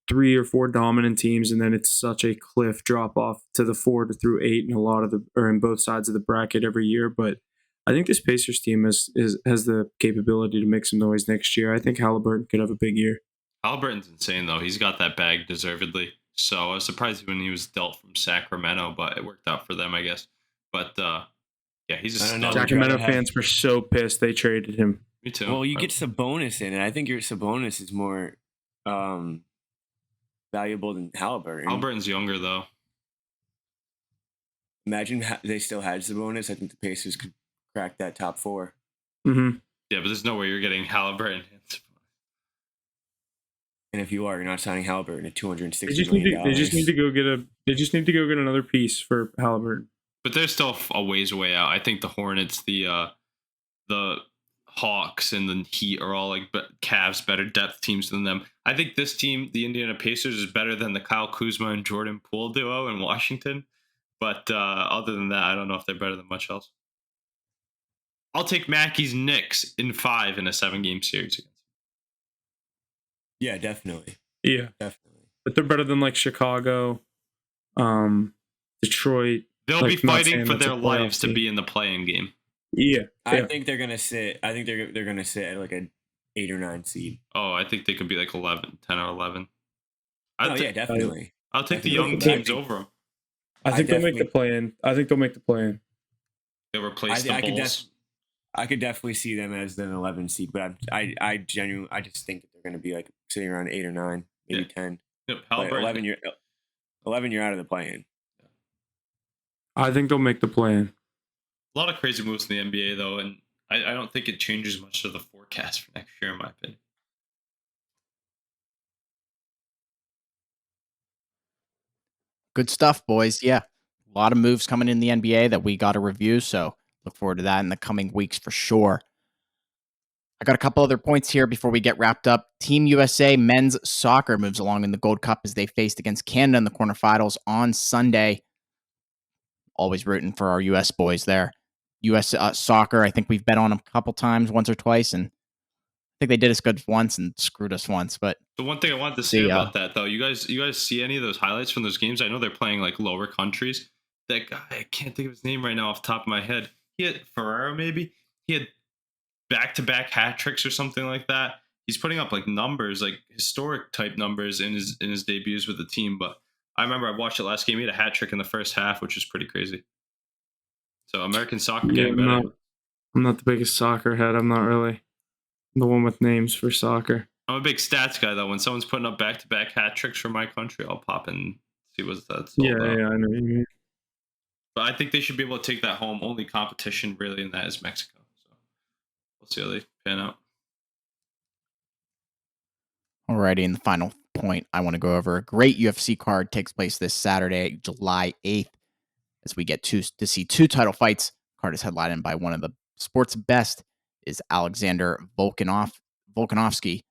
3 or 4 dominant teams, and then it's such a cliff drop off to the 4 to through 8 in a lot of the or in both sides of the bracket every year. But I think this Pacers team has the capability to make some noise next year. I think Halliburton could have a big year. Halliburton's insane, though. He's got that bag deservedly. So I was surprised when he was dealt from Sacramento, but it worked out for them, I guess. But yeah, he's a stud. Sacramento fans were so pissed they traded him. Me too. Well, you get Sabonis in, and I think your Sabonis is more valuable than Halliburton. Halliburton's younger, though. Imagine they still had Sabonis. I think the Pacers could crack that top 4. Mm-hmm. Yeah, but there's no way you're getting Halliburton. And if you are, you're not signing Halliburton at $260 million. They just need to go get another piece for Halliburton. But they're still a ways away out. I think the Hornets, the Hawks, and the Heat are all like Cavs better depth teams than them. I think this team, the Indiana Pacers, is better than the Kyle Kuzma and Jordan Poole duo in Washington. But other than that, I don't know if they're better than much else. I'll take Mackey's Knicks in 5 in a 7-game series. Yeah, definitely. Yeah, definitely. But they're better than like Chicago, Detroit. They'll be fighting for their lives to be in the play-in game. Yeah, I think they're gonna sit. I think they're gonna sit at like an 8 or 9 seed. Oh, I think they could be like 10 or 11. Yeah, definitely. I'll take the young teams over them. I think they'll make the play-in. They'll replace the Bulls. I could definitely see them as an 11 seed, but I genuinely just think that they're going to be like sitting around 8 or 9, maybe 10. Yep, 11 you're out of the play-in. I think they'll make the play-in. A lot of crazy moves in the NBA though, and I don't think it changes much of the forecast for next year, in my opinion. Good stuff, boys. Yeah, a lot of moves coming in the NBA that we got to review, so look forward to that in the coming weeks for sure. I got a couple other points here before we get wrapped up. Team USA men's soccer moves along in the Gold Cup as they faced against Canada in the quarterfinals on Sunday. Always rooting for our US boys there. US soccer, I think we've bet on them a couple times, once or twice, and I think they did us good once and screwed us once. But the one thing I wanted to say about that, though, you guys see any of those highlights from those games? I know they're playing like lower countries. That guy, I can't think of his name right now off the top of my head. He had Ferraro, maybe. He had back-to-back hat tricks or something like that. He's putting up like numbers, like historic type numbers in his debuts with the team. But I remember I watched it last game. He had a hat trick in the first half, which was pretty crazy. So American soccer getting better. I'm not the biggest soccer head. I'm not really the one with names for soccer. I'm a big stats guy though. When someone's putting up back-to-back hat tricks for my country, I'll pop in and see what that's all about. Yeah, I know what you mean. But I think they should be able to take that home. Only competition really in that is Mexico. So we'll see how they pan out. Alrighty, and the final point I want to go over. A great UFC card takes place this Saturday, July 8th, as we get to see 2 title fights. Card is headlined by one of the sport's best, is Alexander Volkanovski.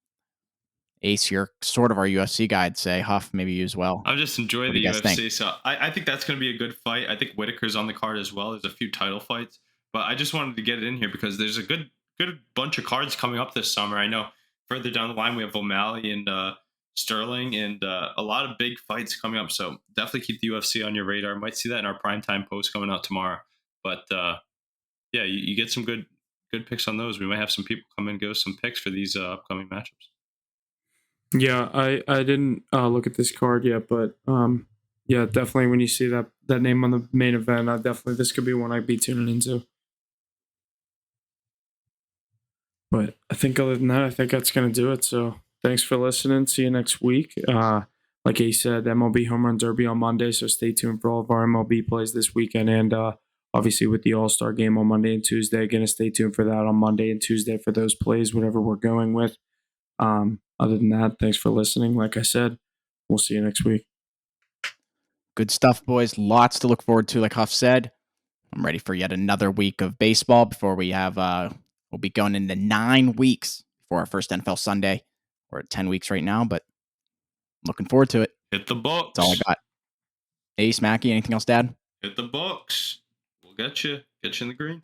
Ace, you're sort of our UFC guy, I'd say. Huff, maybe you as well. I'm just enjoying the UFC, so I think that's going to be a good fight. I think Whitaker's on the card as well. There's a few title fights, but I just wanted to get it in here because there's a good bunch of cards coming up this summer. I know further down the line we have O'Malley and Sterling and a lot of big fights coming up, so definitely keep the UFC on your radar. Might see that in our primetime post coming out tomorrow. But yeah, you get some good picks on those. We might have some people come and go some picks for these upcoming matchups. Yeah, I didn't look at this card yet, but yeah, definitely when you see that name on the main event, definitely this could be one I'd be tuning into. But I think other than that, I think that's going to do it. So thanks for listening. See you next week. Like he said, MLB Home Run Derby on Monday, so stay tuned for all of our MLB plays this weekend. And obviously with the All Star game on Monday and Tuesday, going to stay tuned for that on Monday and Tuesday for those plays, whatever we're going with. Other than that, thanks for listening. Like I said, we'll see you next week. Good stuff, boys. Lots to look forward to, like Huff said. I'm ready for yet another week of baseball before we have, we'll be going into 9 weeks for our first NFL Sunday. We're at 10 weeks right now, but looking forward to it. Hit the books. That's all I got. Ace, Mackie, anything else, Dad? Hit the books. We'll get you in the green.